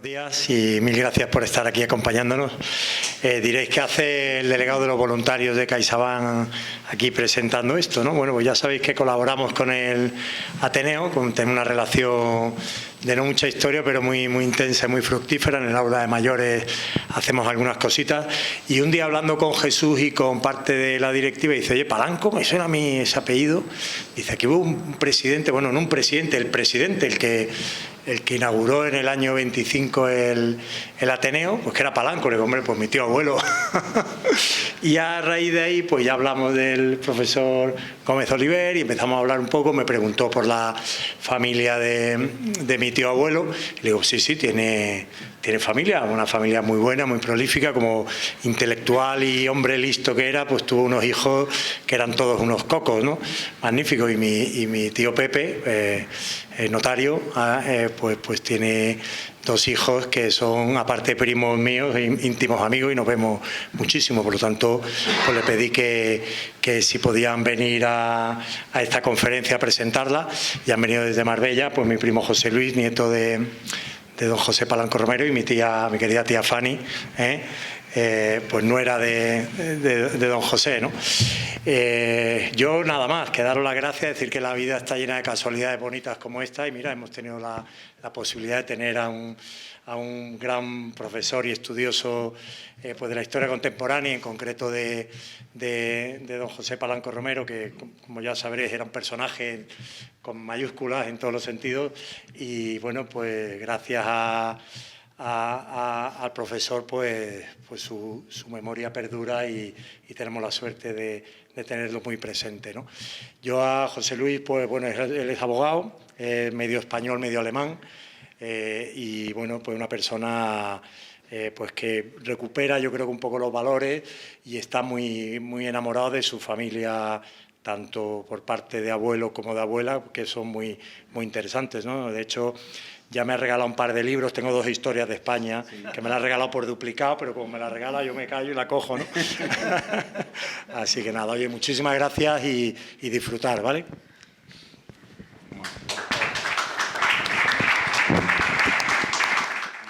días y mil gracias por estar aquí acompañándonos. Diréis que hace el delegado de los voluntarios de CaixaBank aquí presentando esto, ¿no? Bueno, pues ya sabéis que colaboramos con el Ateneo, tenemos una relación de no mucha historia, pero muy intensa y muy fructífera. En el aula de mayores hacemos algunas cositas. Y un día hablando con Jesús y con parte de la directiva, dice: oye, Palanco, me suena a mí ese apellido. Dice: aquí hubo un presidente, bueno, no un presidente, el presidente, el que inauguró en el año 25 el Ateneo, pues que era Palanco. Le digo: hombre, pues mi tío abuelo. Y a raíz de ahí, pues ya hablamos del profesor Gómez Oliver y empezamos a hablar un poco. Me preguntó por la familia de mi tío abuelo. Y le digo: sí, tiene familia, una familia muy buena, muy prolífica. Como intelectual y hombre listo que era, pues tuvo unos hijos que eran todos unos cocos, ¿no? Magníficos. Y mi tío Pepe, notario, pues tiene dos hijos que son, aparte, primos míos, íntimos amigos, y nos vemos muchísimo. Por lo tanto, pues le pedí que si podían venir a esta conferencia a presentarla. Y han venido desde Marbella, pues mi primo José Luis, nieto de don José Palanco Romero, y mi querida tía Fanny, pues nuera de don José, ¿no? Yo nada más que daros las gracias, decir que la vida está llena de casualidades bonitas como esta. Y mira, hemos tenido la posibilidad de tener a un gran profesor y estudioso pues de la historia contemporánea, en concreto de don José Palanco Romero, que, como ya sabréis, era un personaje con mayúsculas en todos los sentidos. Y bueno, pues gracias al profesor, pues su memoria perdura y tenemos la suerte de tenerlo muy presente, ¿no? Yo a José Luis, pues bueno, él es abogado, medio español, medio alemán, y bueno, pues una persona pues que recupera, yo creo, que un poco los valores, y está muy enamorado de su familia, tanto por parte de abuelo como de abuela, que son muy interesantes, ¿no? De hecho, ya me ha regalado un par de libros. Tengo dos historias de España, sí, que me las ha regalado por duplicado, pero como me las regala, yo me callo y la cojo, ¿no? Así que nada, oye, muchísimas gracias y disfrutar, ¿vale?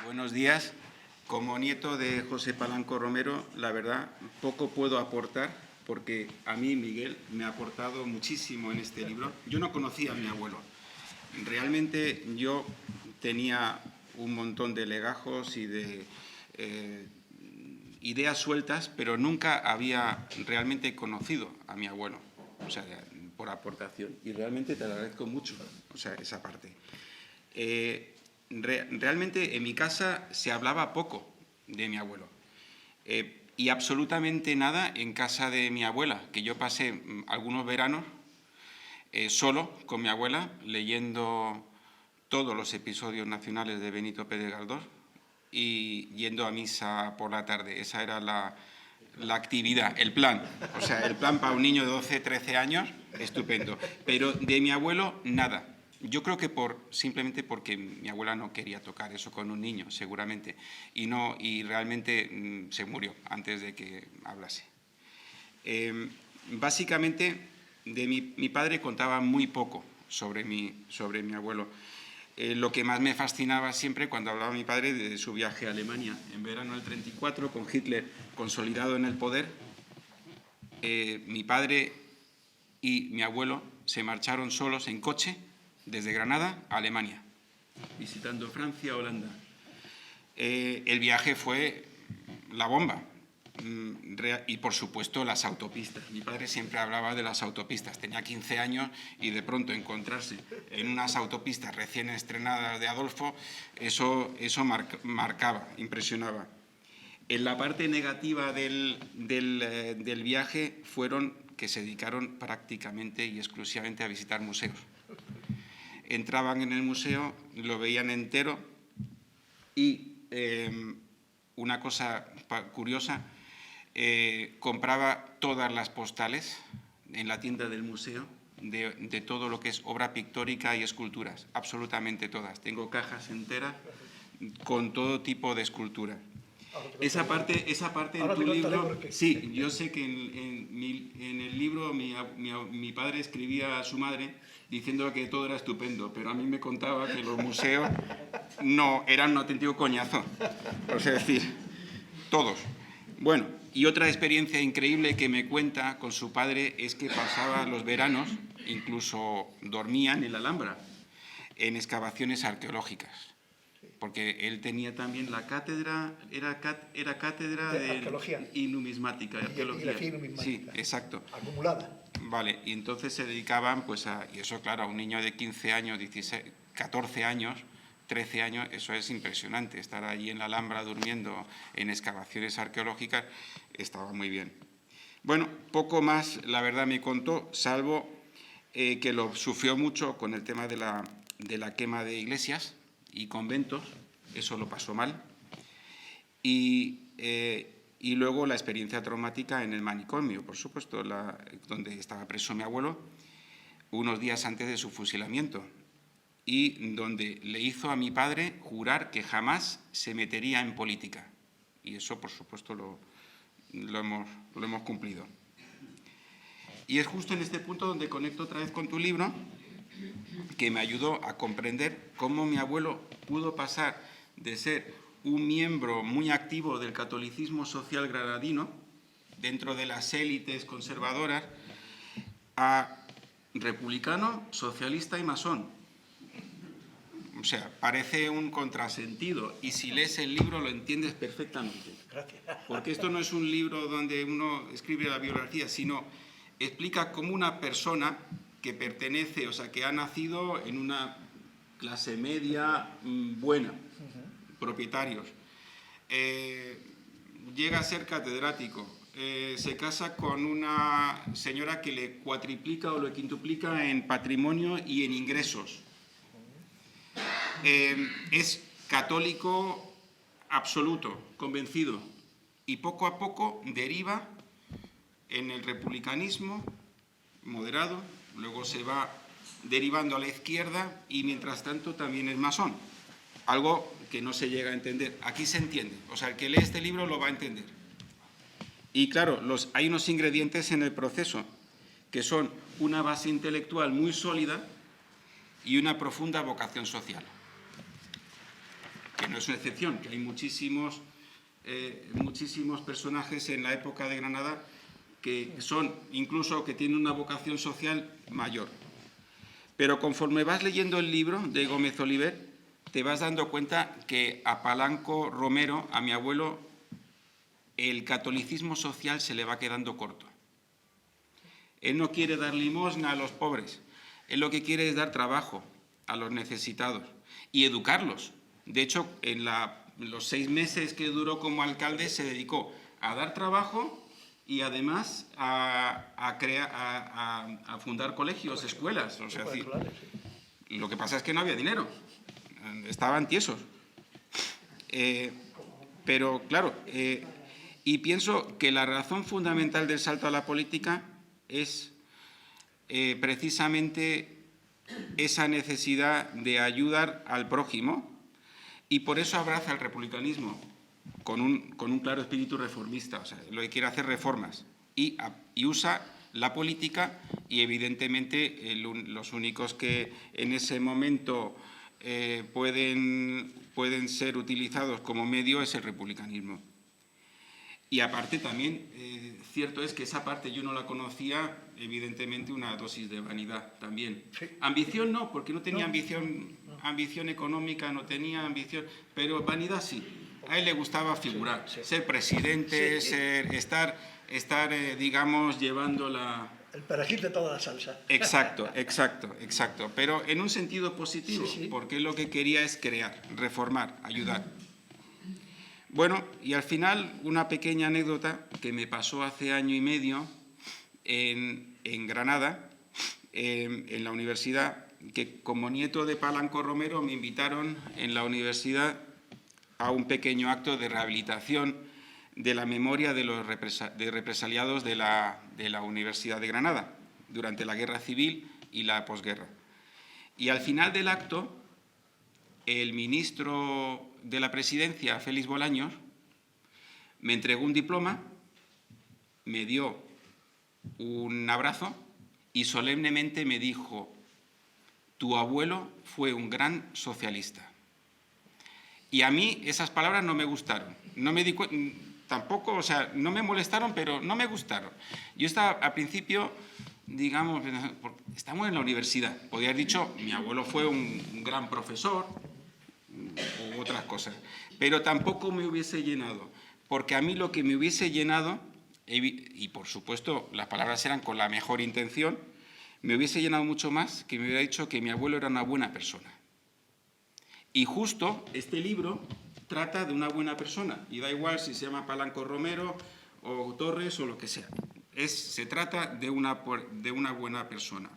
Buenos días. Como nieto de José Palanco Romero, la verdad, poco puedo aportar, porque a mí Miguel me ha aportado muchísimo en este libro. Yo no conocía a mi abuelo. Realmente yo tenía un montón de legajos y de ideas sueltas, pero nunca había realmente conocido a mi abuelo, o sea, por aportación. Y realmente te lo agradezco mucho, o sea, esa parte. Realmente en mi casa se hablaba poco de mi abuelo. Y absolutamente nada en casa de mi abuela, que yo pasé algunos veranos solo con mi abuela, leyendo todos los episodios nacionales de Benito Pérez Galdós y yendo a misa por la tarde. Esa era la actividad, el plan. O sea, el plan para un niño de 12, 13 años, estupendo. Pero de mi abuelo, nada. Yo creo que simplemente porque mi abuela no quería tocar eso con un niño, seguramente. Y realmente se murió antes de que hablase. Básicamente, mi padre contaba muy poco sobre mi abuelo. Lo que más me fascinaba siempre cuando hablaba mi padre de su viaje a Alemania en verano del 34, con Hitler consolidado en el poder. Mi padre y mi abuelo se marcharon solos en coche desde Granada a Alemania, visitando Francia, Holanda. El viaje fue la bomba. Y, por supuesto, las autopistas. Mi padre siempre hablaba de las autopistas. Tenía 15 años y de pronto encontrarse en unas autopistas recién estrenadas de Adolfo, eso marcaba, impresionaba. En la parte negativa del viaje fueron que se dedicaron prácticamente y exclusivamente a visitar museos. Entraban en el museo, lo veían entero y una cosa curiosa, compraba todas las postales en la tienda del museo de todo lo que es obra pictórica y esculturas, absolutamente todas. Tengo cajas enteras con todo tipo de esculturas. Esa parte en tu libro... Sí, yo sé que en el libro mi padre escribía a su madre diciendo que todo era estupendo, pero a mí me contaba que los museos no eran un auténtico coñazo. O sea, es decir, todos. Bueno, y otra experiencia increíble que me cuenta con su padre es que pasaba los veranos, incluso dormía en la Alhambra, en excavaciones arqueológicas. Porque él tenía también la cátedra, era cátedra de arqueología y numismática. Arqueología y numismática. Sí, exacto. Acumulada. Vale, y entonces se dedicaban, pues y eso claro, a un niño de 15 años, 16, 14 años, 13 años, eso es impresionante. Estar allí en la Alhambra durmiendo en excavaciones arqueológicas estaba muy bien. Bueno, poco más, la verdad, me contó, salvo que lo sufrió mucho con el tema de la quema de iglesias y conventos, eso lo pasó mal, y luego la experiencia traumática en el manicomio, por supuesto, donde estaba preso mi abuelo, unos días antes de su fusilamiento, y donde le hizo a mi padre jurar que jamás se metería en política, y eso, por supuesto, lo hemos cumplido. Y es justo en este punto donde conecto otra vez con tu libro, que me ayudó a comprender cómo mi abuelo pudo pasar de ser un miembro muy activo del catolicismo social granadino, dentro de las élites conservadoras, a republicano, socialista y masón. O sea, parece un contrasentido, y si lees el libro lo entiendes perfectamente. Gracias. Porque esto no es un libro donde uno escribe la biografía, sino explica cómo una persona que pertenece, o sea, que ha nacido en una clase media buena, propietarios, llega a ser catedrático, se casa con una señora que le cuatriplica o le quintuplica en patrimonio y en ingresos. Es católico absoluto, convencido, y poco a poco deriva en el republicanismo moderado, luego se va derivando a la izquierda y mientras tanto también es masón. Algo que no se llega a entender. Aquí se entiende. O sea, el que lee este libro lo va a entender. Y claro, hay unos ingredientes en el proceso que son una base intelectual muy sólida y una profunda vocación social. Que no es una excepción, que hay muchísimos personajes en la época de Granada que son, incluso que tienen una vocación social mayor. Pero conforme vas leyendo el libro de Gómez Oliver, te vas dando cuenta que a Palanco Romero, a mi abuelo, el catolicismo social se le va quedando corto. Él no quiere dar limosna a los pobres, él lo que quiere es dar trabajo a los necesitados y educarlos. De hecho, en los 6 meses que duró como alcalde se dedicó a dar trabajo y además a fundar colegios, escuelas. O sea, lo que pasa es que no había dinero, estaban tiesos. Pero claro, y pienso que la razón fundamental del salto a la política es precisamente esa necesidad de ayudar al prójimo, y por eso abraza el republicanismo con un claro espíritu reformista. O sea, lo que quiere hacer reformas y usa la política y evidentemente los únicos que en ese momento pueden ser utilizados como medio es el republicanismo. Y aparte también, cierto es que esa parte yo no la conocía, evidentemente una dosis de vanidad también. Sí. Ambición no, porque no tenía ambición económica, no tenía ambición, pero vanidad sí. A él le gustaba figurar, ser presidente, estar digamos, llevando la... El perejil de toda la salsa. Exacto. Pero en un sentido positivo, Sí. porque él lo que quería es crear, reformar, ayudar. Bueno, y al final una pequeña anécdota que me pasó hace año y medio en Granada, en la universidad, que como nieto de Palanco Romero me invitaron en la universidad a un pequeño acto de rehabilitación de la memoria de los represaliados de la Universidad de Granada durante la Guerra Civil y la posguerra. Y al final del acto, el ministro de la Presidencia, Félix Bolaños, Me entregó un diploma, me dio un abrazo y solemnemente me dijo: tu abuelo fue un gran socialista. Y a mí esas palabras no me gustaron. No me tampoco, o sea, no me molestaron, pero no me gustaron. Yo estaba al principio, digamos, estamos en la universidad. Podría haber dicho, mi abuelo fue un gran profesor u otras cosas. Pero tampoco me hubiese llenado. Porque a mí lo que me hubiese llenado, y por supuesto las palabras eran con la mejor intención, me hubiese llenado mucho más que me hubiera dicho que mi abuelo era una buena persona. Y justo este libro trata de una buena persona, y da igual si se llama Palanco Romero o Torres o lo que sea. Se trata de una buena persona,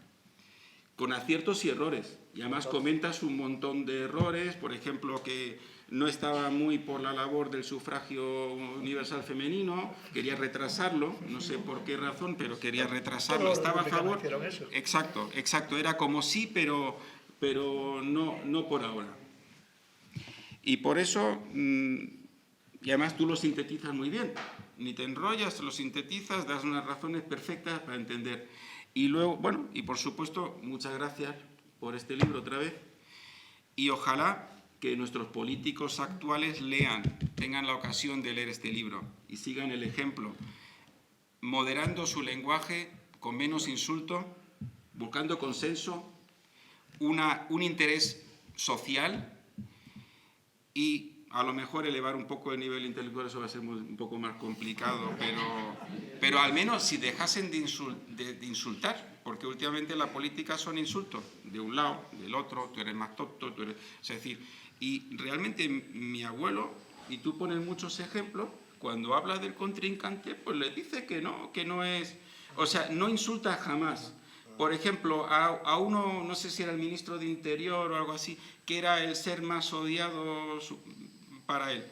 con aciertos y errores. Y además comentas un montón de errores, por ejemplo, que no estaba muy por la labor del sufragio universal femenino, quería retrasarlo, no sé por qué razón, pero quería retrasarlo, estaba a favor. Exacto, era como sí, pero no por ahora. Y por eso, y además tú lo sintetizas muy bien, ni te enrollas, lo sintetizas, das unas razones perfectas para entender. Y luego, bueno, y por supuesto, muchas gracias por este libro otra vez, y ojalá que nuestros políticos actuales tengan la ocasión de leer este libro y sigan el ejemplo, moderando su lenguaje, con menos insulto, buscando consenso, un interés social, y a lo mejor elevar un poco el nivel intelectual, eso va a ser un poco más complicado, pero al menos si dejasen de insultar, porque últimamente la política son insultos, de un lado, del otro, tú eres más tonto, tú eres... Es decir, y realmente mi abuelo, y tú pones muchos ejemplos, cuando habla del contrincante, pues le dice que no es... O sea, no insulta jamás. Por ejemplo, a uno, no sé si era el ministro de Interior o algo así, que era el ser más odiado para él.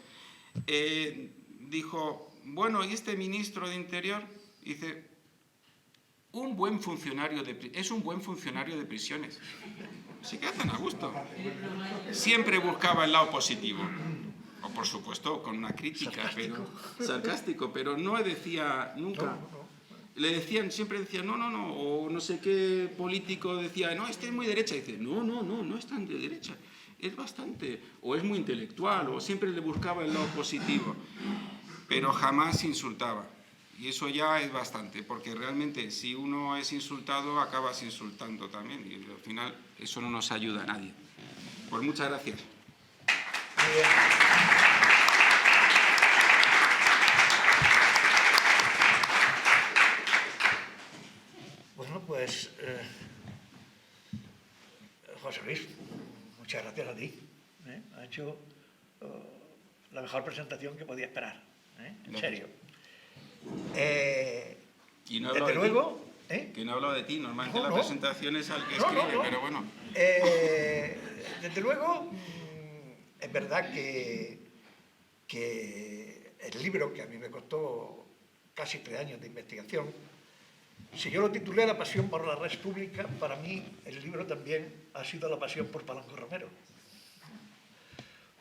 Dijo, bueno, ¿y este ministro de Interior? Dice, es un buen funcionario de prisiones. Así que hacen a gusto. Siempre buscaba el lado positivo. O por supuesto, con una crítica, sarcástico, pero no decía nunca... siempre decían, no, o no sé qué político decía, no, este es muy derecha, y dice, no es tan de derecha, es bastante, o es muy intelectual, o siempre le buscaba el lado positivo, pero jamás insultaba, y eso ya es bastante, porque realmente si uno es insultado, acabas insultando también, y al final eso no nos ayuda a nadie. Pues muchas gracias. Muy bien. Bueno, pues, José Luis, muchas gracias a ti. Ha hecho la mejor presentación que podía esperar, en serio. Y no desde luego... Que no he hablado de ti, normalmente la presentación es al que escribe, pero bueno. Desde luego, es verdad que el libro, que a mí me costó casi 3 años de investigación, si yo lo titulé La pasión por la res pública, para mí el libro también ha sido la pasión por Palanco Romero.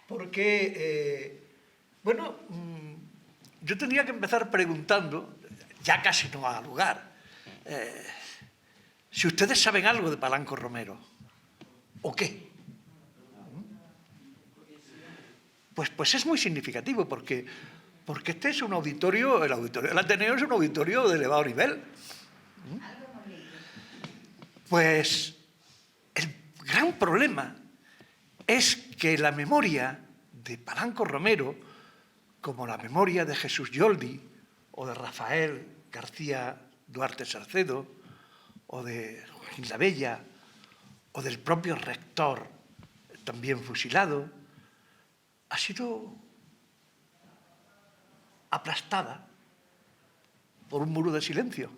Porque, bueno, yo tendría que empezar preguntando, ya casi no ha lugar, si ustedes saben algo de Palanco Romero, ¿o qué? Pues es muy significativo, porque este es un auditorio, el Ateneo es un auditorio de elevado nivel. Pues el gran problema es que la memoria de Palanco Romero, como la memoria de Jesús Yoldi o de Rafael García Duarte Sarcedo o de Joaquín Labella o del propio rector también fusilado, ha sido aplastada por un muro de silencio.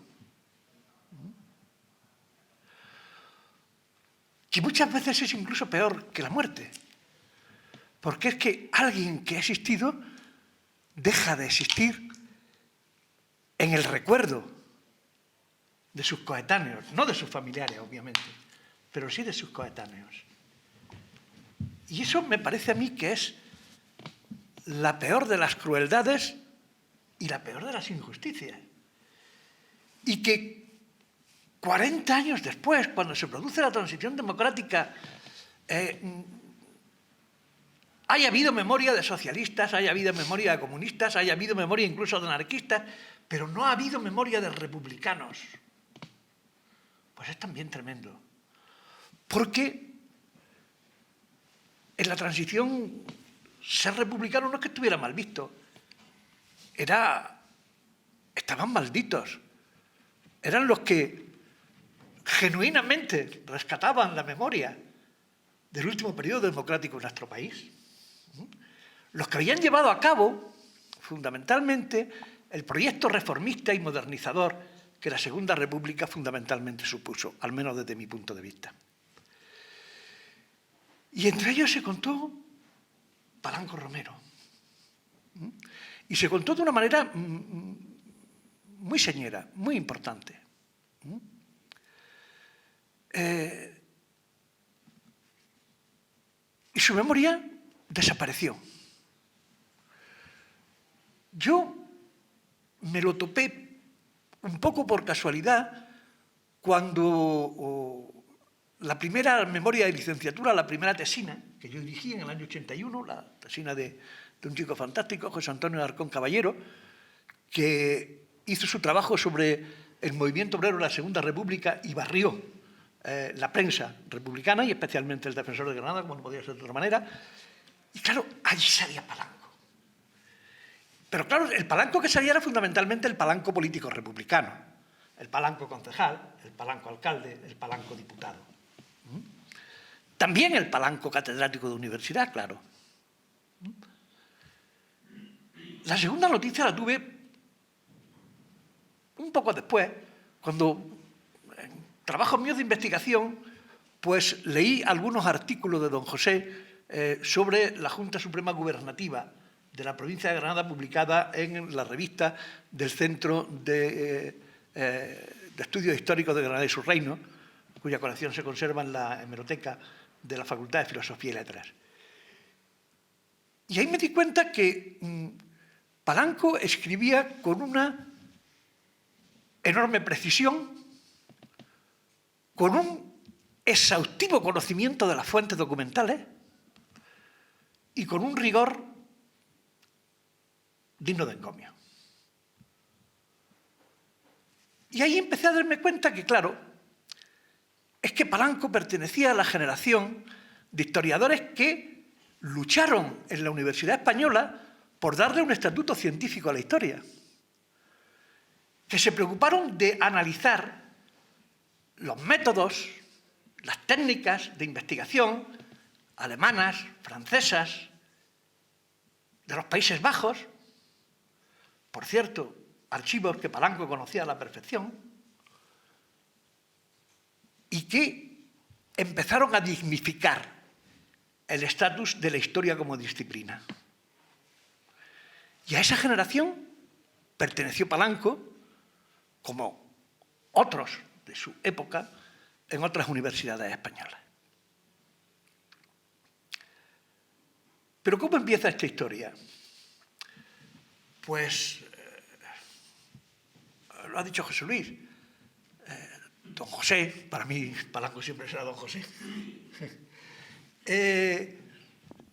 Que muchas veces es incluso peor que la muerte. Porque es que alguien que ha existido deja de existir en el recuerdo de sus coetáneos, no de sus familiares, obviamente, pero sí de sus coetáneos. Y eso me parece a mí que es la peor de las crueldades y la peor de las injusticias. Y que 40 años después, cuando se produce la transición democrática, haya habido memoria de socialistas, haya habido memoria de comunistas, haya habido memoria incluso de anarquistas, pero no ha habido memoria de republicanos. Pues es también tremendo. Porque en la transición ser republicano no es que estuviera mal visto, estaban malditos. Eran los que genuinamente rescataban la memoria del último periodo democrático en nuestro país. Los que habían llevado a cabo, fundamentalmente, el proyecto reformista y modernizador que la Segunda República fundamentalmente supuso, al menos desde mi punto de vista. Y entre ellos se contó Palanco Romero. Y se contó de una manera muy señera, muy importante. Y su memoria desapareció. Yo me lo topé un poco por casualidad cuando la primera memoria de licenciatura, la primera tesina que yo dirigí en el año 81, la tesina de un chico fantástico, José Antonio Alarcón Caballero, que hizo su trabajo sobre el movimiento obrero de la Segunda República y barrió la prensa republicana y especialmente el Defensor de Granada, como no podía ser de otra manera. Y claro, allí salía Palanco. Pero claro, el Palanco que salía era fundamentalmente el Palanco político republicano, el Palanco concejal, el Palanco alcalde, el Palanco diputado. También el Palanco catedrático de universidad, claro. La segunda noticia la tuve un poco después, cuando en trabajos míos de investigación, pues leí algunos artículos de don José sobre la Junta Suprema Gubernativa de la provincia de Granada, publicada en la revista del Centro de Estudios Históricos de Granada y su Reino, cuya colección se conserva en la hemeroteca de la Facultad de Filosofía y Letras. Y ahí me di cuenta que Palanco escribía con una enorme precisión, con un exhaustivo conocimiento de las fuentes documentales y con un rigor digno de encomio. Y ahí empecé a darme cuenta que, claro, es que Palanco pertenecía a la generación de historiadores que lucharon en la Universidad Española por darle un estatuto científico a la historia, que se preocuparon de analizar los métodos, las técnicas de investigación alemanas, francesas, de los Países Bajos, por cierto, archivos que Palanco conocía a la perfección, y que empezaron a dignificar el estatus de la historia como disciplina. Y a esa generación perteneció Palanco, como otros de su época, en otras universidades españolas. Pero ¿cómo empieza esta historia? Pues, lo ha dicho José Luis, don José, para mí Palanco siempre será don José,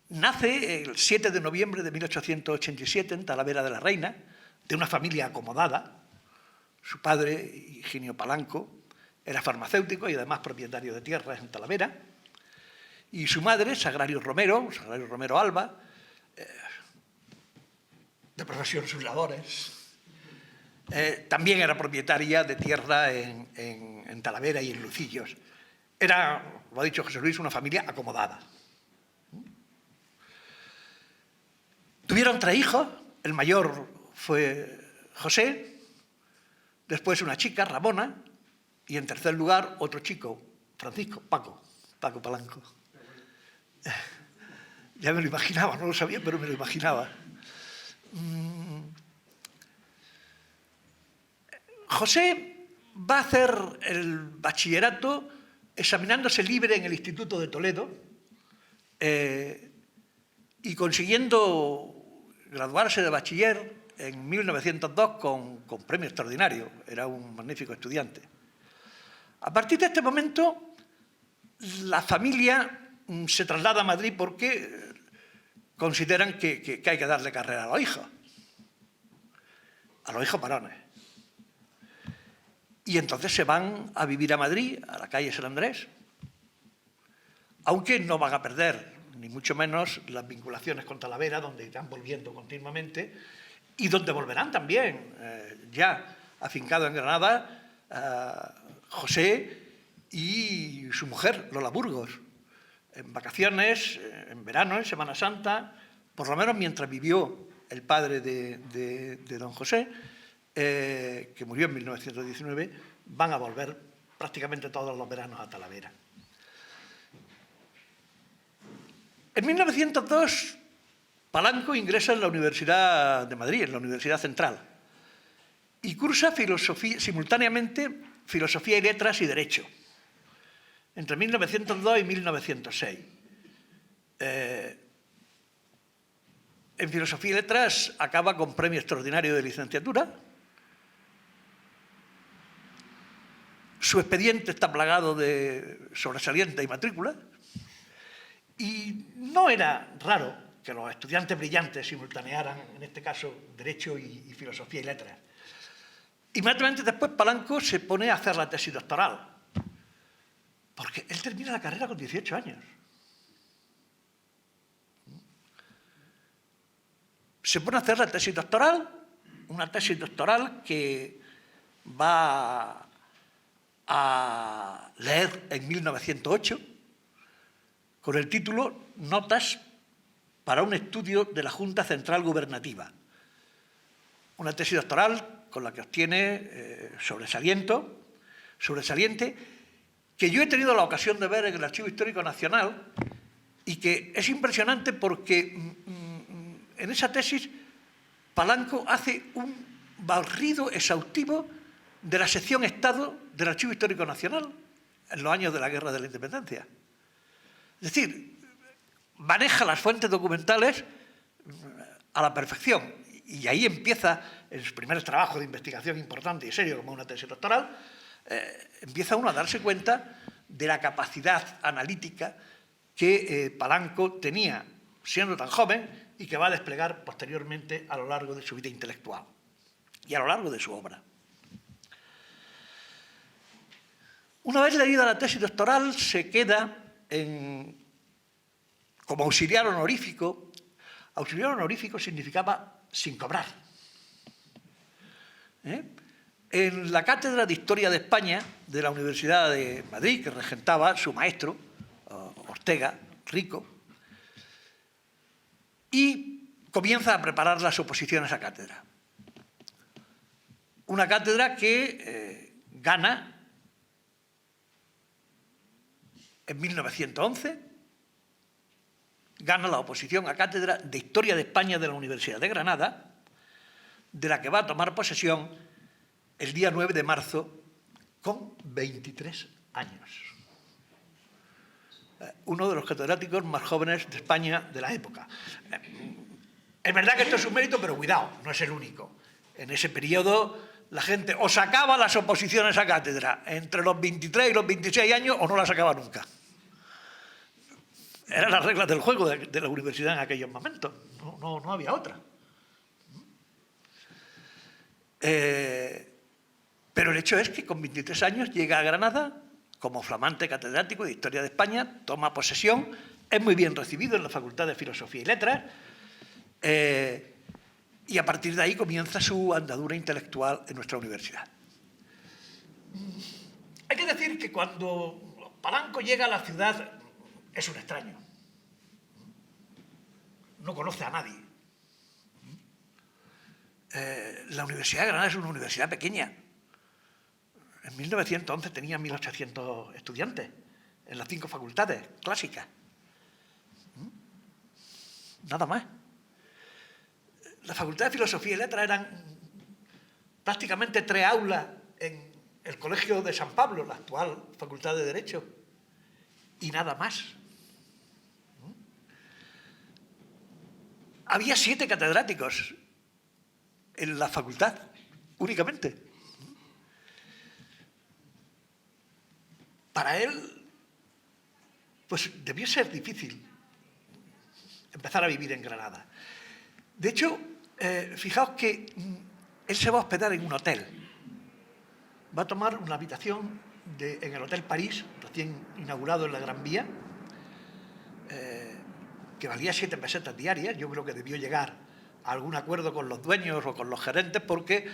nace el 7 de noviembre de 1887 en Talavera de la Reina, de una familia acomodada. Su padre, Higinio Palanco, era farmacéutico y además propietario de tierras en Talavera, y su madre, Sagrario Romero Alba, de profesión sus labores, también era propietaria de tierra en Talavera y en Lucillos. Era, lo ha dicho José Luis, una familia acomodada. Tuvieron 3 hijos, el mayor fue José, después una chica, Ramona, y en tercer lugar otro chico, Francisco, Paco Palanco. Ya me lo imaginaba, no lo sabía, pero me lo imaginaba. José va a hacer el bachillerato examinándose libre en el Instituto de Toledo y consiguiendo graduarse de bachiller en 1902 con premio extraordinario. Era un magnífico estudiante. A partir de este momento, la familia se traslada a Madrid porque consideran que hay que darle carrera a los hijos varones. Y entonces se van a vivir a Madrid, a la calle San Andrés, aunque no van a perder, ni mucho menos, las vinculaciones con Talavera, donde irán volviendo continuamente, y donde volverán también, ya afincado en Granada, José y su mujer, Lola Burgos, en vacaciones, en verano, en Semana Santa, por lo menos mientras vivió el padre de don José, que murió en 1919, van a volver prácticamente todos los veranos a Talavera. En 1902, Palanco ingresa en la Universidad de Madrid, en la Universidad Central, y cursa simultáneamente Filosofía y Letras y Derecho, entre 1902 y 1906. En Filosofía y Letras acaba con premio extraordinario de licenciatura. Su expediente está plagado de sobresaliente y matrícula. Y no era raro que los estudiantes brillantes simultanearan, en este caso, Derecho y Filosofía y Letras. Inmediatamente después Palanco se pone a hacer la tesis doctoral, porque él termina la carrera con 18 años. Se pone a hacer la tesis doctoral, una tesis doctoral que va a leer en 1908, con el título Notas para un estudio de la Junta Central Gubernativa. Una tesis doctoral con la que obtiene sobresaliente, que yo he tenido la ocasión de ver en el Archivo Histórico Nacional y que es impresionante porque en esa tesis Palanco hace un barrido exhaustivo de la sección Estado del Archivo Histórico Nacional en los años de la Guerra de la Independencia. Es decir, maneja las fuentes documentales a la perfección. Y ahí empieza, en sus primeros trabajos de investigación importante y serio, como una tesis doctoral, empieza uno a darse cuenta de la capacidad analítica que Palanco tenía siendo tan joven y que va a desplegar posteriormente a lo largo de su vida intelectual y a lo largo de su obra. Una vez leída la tesis doctoral, se queda como auxiliar honorífico. Auxiliar honorífico significaba sin cobrar. En la Cátedra de Historia de España de la Universidad de Madrid, que regentaba su maestro, Ortega Rico, y comienza a preparar las oposiciones a cátedra. Una cátedra que gana en 1911, gana la oposición a cátedra de Historia de España de la Universidad de Granada, de la que va a tomar posesión el día 9 de marzo con 23 años. Uno de los catedráticos más jóvenes de España de la época. Es verdad que esto es un mérito, pero cuidado, no es el único. En ese periodo la gente o sacaba las oposiciones a cátedra entre los 23 y los 26 años o no las sacaba nunca. Eran las reglas del juego de la universidad en aquellos momentos. No había otra. Pero el hecho es que con 23 años llega a Granada como flamante catedrático de Historia de España, toma posesión, es muy bien recibido en la Facultad de Filosofía y Letras, y a partir de ahí comienza su andadura intelectual en nuestra universidad. Hay que decir que cuando Palanco llega a la ciudad es un extraño. No conoce a nadie. La Universidad de Granada es una universidad pequeña. En 1911 tenía 1.800 estudiantes en las 5 facultades clásicas. Nada más. La Facultad de Filosofía y Letras eran prácticamente 3 aulas en el Colegio de San Pablo, la actual Facultad de Derecho, y nada más. Había 7 catedráticos en la facultad, únicamente. Para él, pues debió ser difícil empezar a vivir en Granada. De hecho, fijaos que él se va a hospedar en un hotel. Va a tomar una habitación en el Hotel París, recién inaugurado en la Gran Vía, que valía 7 pesetas diarias. Yo creo que debió llegar a algún acuerdo con los dueños o con los gerentes, porque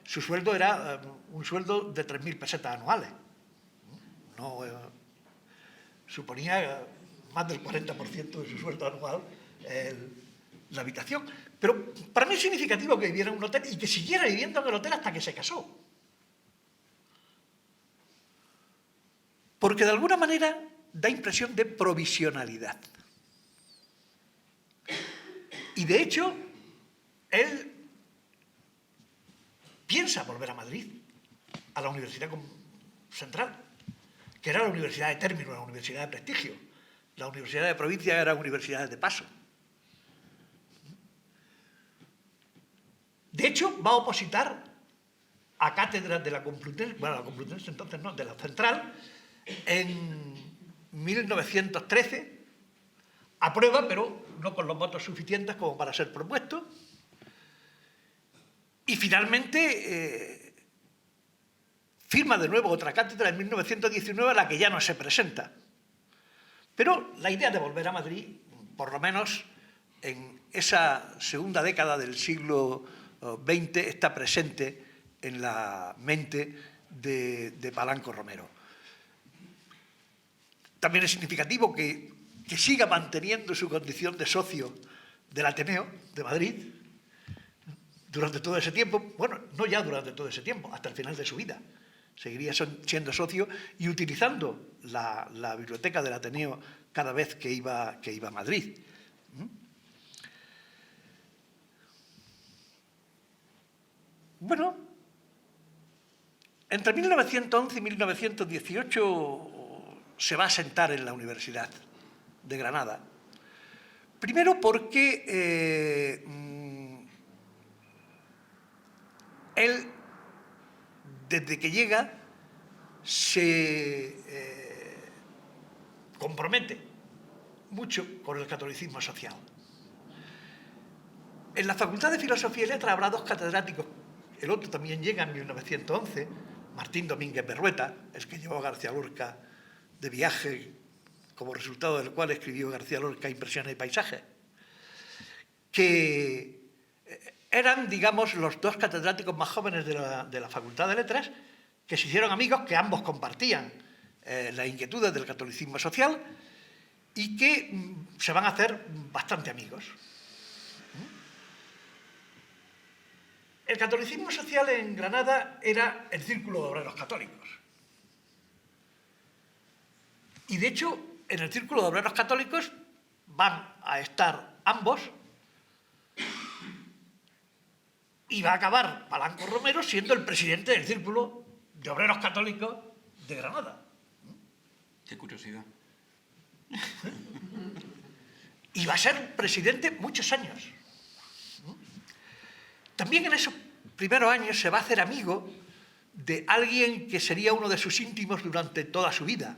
su sueldo era un sueldo de 3.000 pesetas anuales. No, suponía más del 40% de su sueldo anual la habitación. Pero para mí es significativo que viviera en un hotel y que siguiera viviendo en el hotel hasta que se casó. Porque de alguna manera da impresión de provisionalidad. Y de hecho, él piensa volver a Madrid, a la Universidad Central, que era la universidad de término, la universidad de prestigio. La universidad de provincia eran universidades de paso. De hecho, va a opositar a cátedras de la Complutense, bueno, la Complutense entonces no, de la Central, en 1913, aprueba, pero no con los votos suficientes como para ser propuesto, y finalmente firma de nuevo otra cátedra en 1919 a la que ya no se presenta. Pero la idea de volver a Madrid, por lo menos en esa segunda década del siglo XX, está presente en la mente de Palanco Romero. También es significativo que siga manteniendo su condición de socio del Ateneo de Madrid durante todo ese tiempo. Bueno, no ya durante todo ese tiempo, hasta el final de su vida. Seguiría siendo socio y utilizando la biblioteca del Ateneo cada vez que iba a Madrid. Bueno, entre 1911 y 1918 se va a sentar en la Universidad de Granada. Primero porque él, desde que llega, se compromete mucho con el catolicismo social. En la Facultad de Filosofía y Letras habrá 2 catedráticos. El otro también llega en 1911, Martín Domínguez Berrueta, el que llevó a García Lorca de viaje, como resultado del cual escribió García Lorca Impresiones y Paisajes, que eran, digamos, los 2 catedráticos más jóvenes de la Facultad de Letras, que se hicieron amigos, que ambos compartían las inquietudes del catolicismo social y que se van a hacer bastante amigos. El catolicismo social en Granada era el Círculo de Obreros Católicos. Y de hecho, en el Círculo de Obreros Católicos van a estar ambos y va a acabar Palanco Romero siendo el presidente del Círculo de Obreros Católicos de Granada. Qué curiosidad. Y va a ser presidente muchos años. También en esos primeros años se va a hacer amigo de alguien que sería uno de sus íntimos durante toda su vida,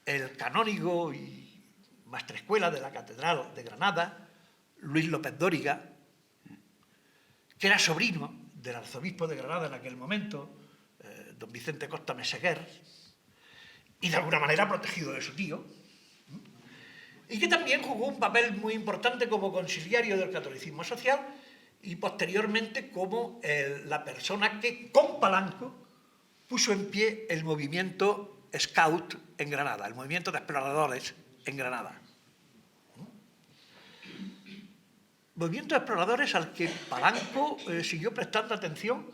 el canónigo y maestrescuela de la Catedral de Granada, Luis López Dóriga, que era sobrino del arzobispo de Granada en aquel momento, don Vicente Costa Meseguer, y de alguna manera protegido de su tío, y que también jugó un papel muy importante como conciliario del catolicismo social y posteriormente como la persona que con Palanco puso en pie el movimiento Scout en Granada, el movimiento de exploradores en Granada. Movimiento de exploradores al que Palanco siguió prestando atención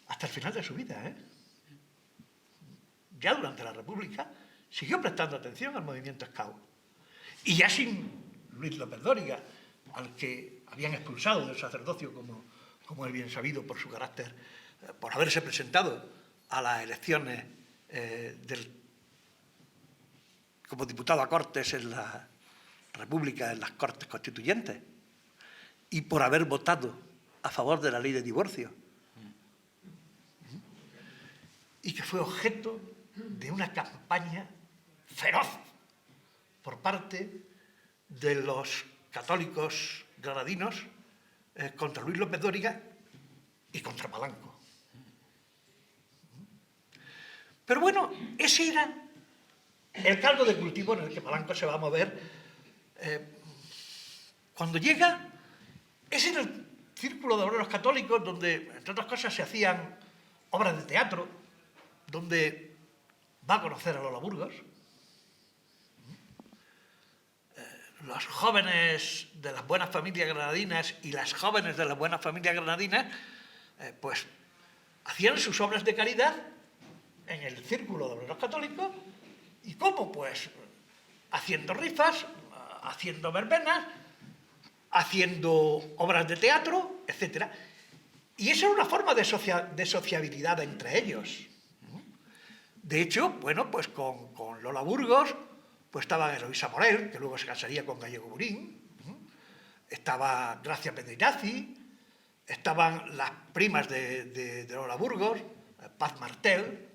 hasta el final de su vida. Ya durante la República siguió prestando atención al movimiento Scout. Y ya sin Luis López Dóriga, al que habían expulsado del sacerdocio, como es bien sabido, por su carácter, por haberse presentado a las elecciones como diputado a Cortes en la República, en las Cortes Constituyentes, y por haber votado a favor de la ley de divorcio y que fue objeto de una campaña feroz por parte de los católicos granadinos contra Luis López Dóriga y contra Palanco. Pero bueno, ese era el caldo de cultivo en el que Palanco se va a mover. Cuando llega, es en el círculo de obreros católicos donde, entre otras cosas, se hacían obras de teatro, donde va a conocer a Lola Burgos. Los jóvenes de las buenas familias granadinas y las jóvenes de las buenas familias granadinas, pues hacían sus obras de caridad en el círculo de obreros católicos. ¿Y cómo? Pues haciendo rifas, haciendo verbenas, haciendo obras de teatro, etc. Y esa era una forma de sociabilidad entre ellos. De hecho, bueno, pues con Lola Burgos, pues estaba Eloísa Morel, que luego se casaría con Gallego Burín, estaba Gracia Pedrinazzi, estaban las primas de Lola Burgos, Paz Martel,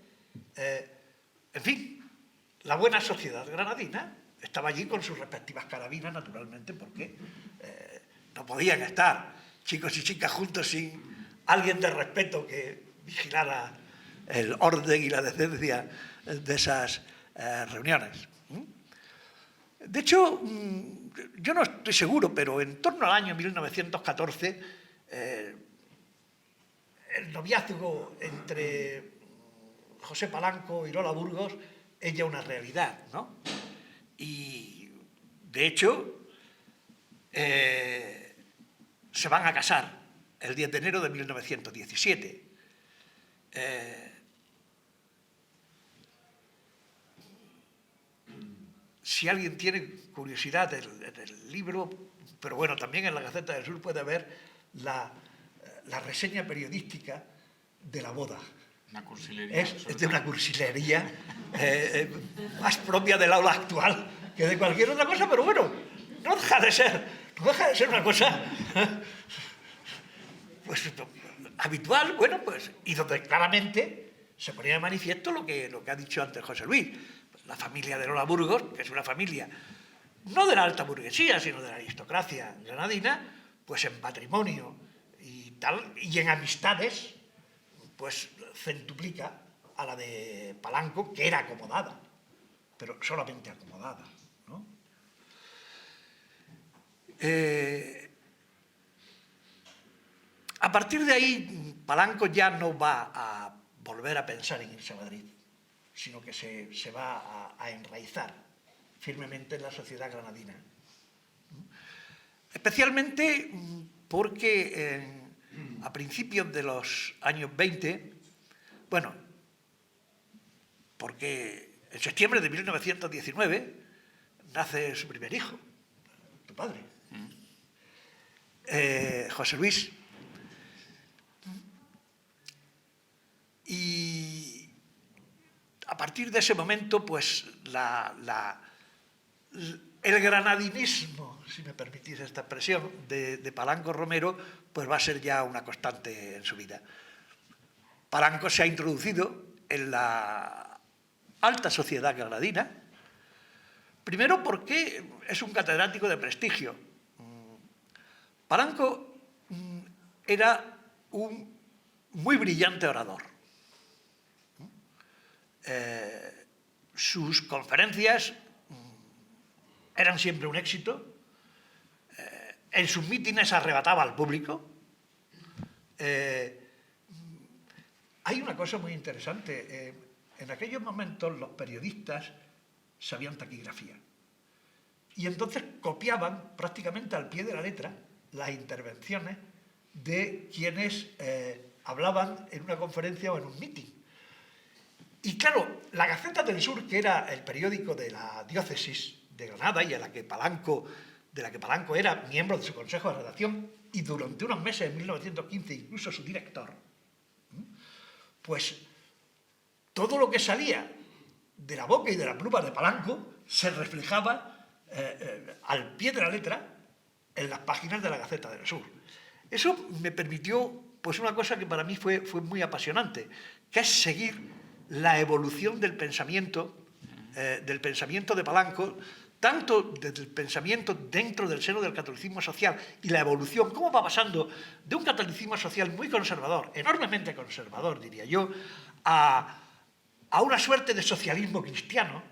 en fin, la buena sociedad granadina estaba allí con sus respectivas carabinas, naturalmente, porque no podían estar chicos y chicas juntos sin alguien de respeto que vigilara el orden y la decencia de esas reuniones. De hecho, yo no estoy seguro, pero en torno al año 1914, el noviazgo entre José Palanco y Lola Burgos es ya una realidad, ¿no? Y, de hecho, se van a casar el 10 de enero de 1917. Si alguien tiene curiosidad del libro, pero bueno, también en la Gaceta del Sur puede ver la reseña periodística de la boda. Una cursilería. Es de una cursilería más propia del aula actual que de cualquier otra cosa, pero bueno, no deja de ser una cosa pues habitual, bueno, pues, y donde claramente se ponía de manifiesto lo que ha dicho antes José Luis. La familia de Lola Burgos, que es una familia no de la alta burguesía, sino de la aristocracia granadina, pues en patrimonio y tal, y en amistades, pues centuplica a la de Palanco, que era acomodada, pero solamente acomodada, ¿no? A partir de ahí, Palanco ya no va a volver a pensar en irse a Madrid, sino que se va a enraizar firmemente en la sociedad granadina. Especialmente porque a principios de los años 20, bueno, porque en septiembre de 1919 nace su primer hijo, tu padre, José Luis. Y a partir de ese momento, pues el granadinismo, si me permitís esta expresión, de Palanco Romero, pues va a ser ya una constante en su vida. Palanco se ha introducido en la alta sociedad granadina, primero porque es un catedrático de prestigio. Palanco era un muy brillante orador. Sus conferencias eran siempre un éxito. En sus mítines arrebataba al público. Hay una cosa muy interesante. En aquellos momentos los periodistas sabían taquigrafía. Y entonces copiaban prácticamente al pie de la letra las intervenciones de quienes hablaban en una conferencia o en un mitin. Y claro, la Gaceta del Sur, que era el periódico de la diócesis de Granada y de la que Palanco era miembro de su consejo de redacción y durante unos meses en 1915 incluso su director, pues todo lo que salía de la boca y de la pluma de Palanco se reflejaba al pie de la letra en las páginas de la Gaceta del Sur. Eso me permitió pues una cosa que para mí fue muy apasionante, que es seguir la evolución del pensamiento de Palanco, tanto desde el pensamiento dentro del seno del catolicismo social y la evolución, cómo va pasando de un catolicismo social muy conservador, enormemente conservador, diría yo, a una suerte de socialismo cristiano,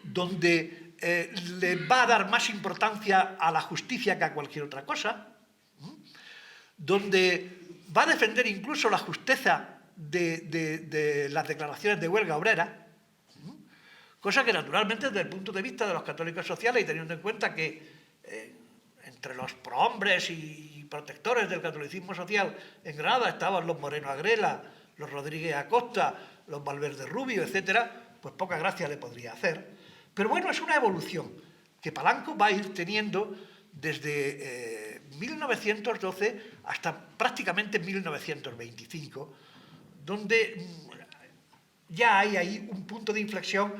donde le va a dar más importancia a la justicia que a cualquier otra cosa, donde va a defender incluso la justeza de las declaraciones de huelga obrera, cosa que naturalmente desde el punto de vista de los católicos sociales, y teniendo en cuenta que entre los prohombres y protectores del catolicismo social en Granada estaban los Moreno Agrela, los Rodríguez Acosta, los Valverde Rubio, etcétera, pues poca gracia le podría hacer. Pero bueno, es una evolución que Palanco va a ir teniendo desde 1912 hasta prácticamente 1925, donde ya hay ahí un punto de inflexión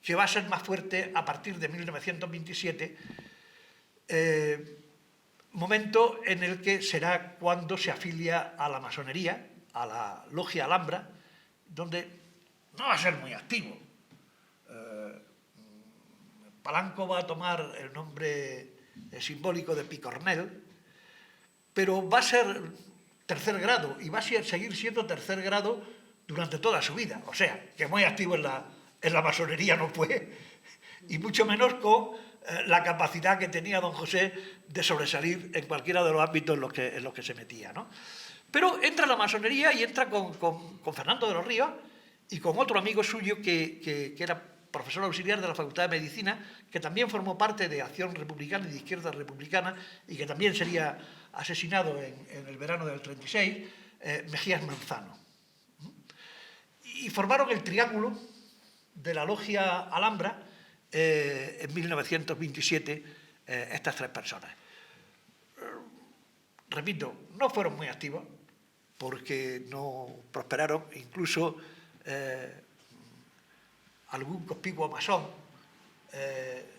que va a ser más fuerte a partir de 1927, momento en el que será cuando se afilia a la masonería, a la logia Alhambra, donde no va a ser muy activo. Palanco va a tomar el nombre simbólico de Picornell, pero va a ser tercer grado y va a seguir siendo tercer grado durante toda su vida. O sea, que muy activo en la masonería no fue, y mucho menos con la capacidad que tenía don José de sobresalir en cualquiera de los ámbitos en los que se metía, ¿no? Pero entra a la masonería y entra con Fernando de los Ríos y con otro amigo suyo que era profesor auxiliar de la Facultad de Medicina, que también formó parte de Acción Republicana y de Izquierda Republicana y que también sería asesinado en el verano del 36, Mejías Manzano. Y formaron el triángulo de la logia Alhambra en 1927, estas tres personas. Repito, no fueron muy activos porque no prosperaron, incluso algún conspicuo masón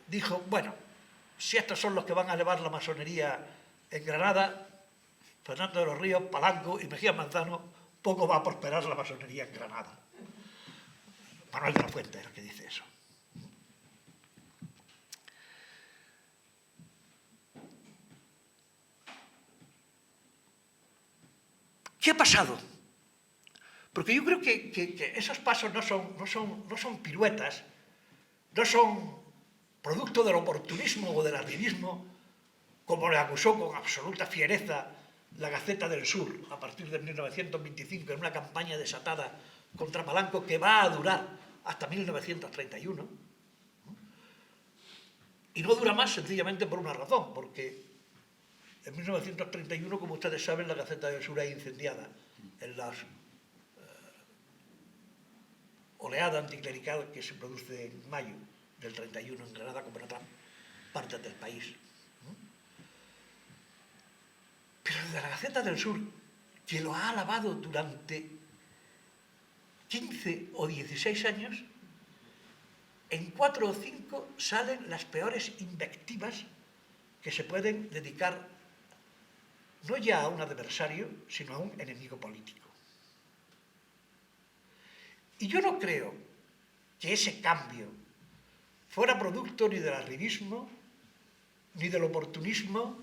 dijo, bueno, si estos son los que van a elevar la masonería en Granada, Fernando de los Ríos, Palanco y Mejías Manzano, poco va a prosperar la masonería en Granada. Manuel de la Fuente es el que dice eso. ¿Qué ha pasado? Porque yo creo que esos pasos no son piruetas, no son producto del oportunismo o del arribismo, como le acusó con absoluta fiereza la Gaceta del Sur a partir de 1925 en una campaña desatada contra Palanco que va a durar hasta 1931. Y no dura más sencillamente por una razón, porque en 1931, como ustedes saben, la Gaceta del Sur es incendiada en las oleada anticlerical que se produce en mayo del 31 en Granada como en otras partes del país. Pero de la Gaceta del Sur, que lo ha alabado durante 15 o 16 años, en 4 o 5 salen las peores invectivas que se pueden dedicar no ya a un adversario, sino a un enemigo político. Y yo no creo que ese cambio fuera producto ni del arribismo, ni del oportunismo,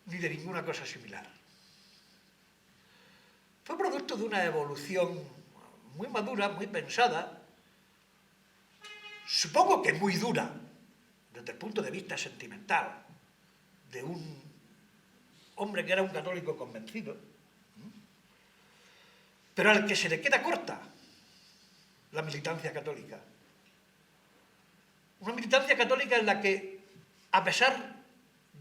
ni de ninguna cosa similar. Fue producto de una evolución muy madura, muy pensada, supongo que muy dura, desde el punto de vista sentimental, de un hombre que era un católico convencido, pero al que se le queda corta la militancia católica. Una militancia católica en la que, a pesar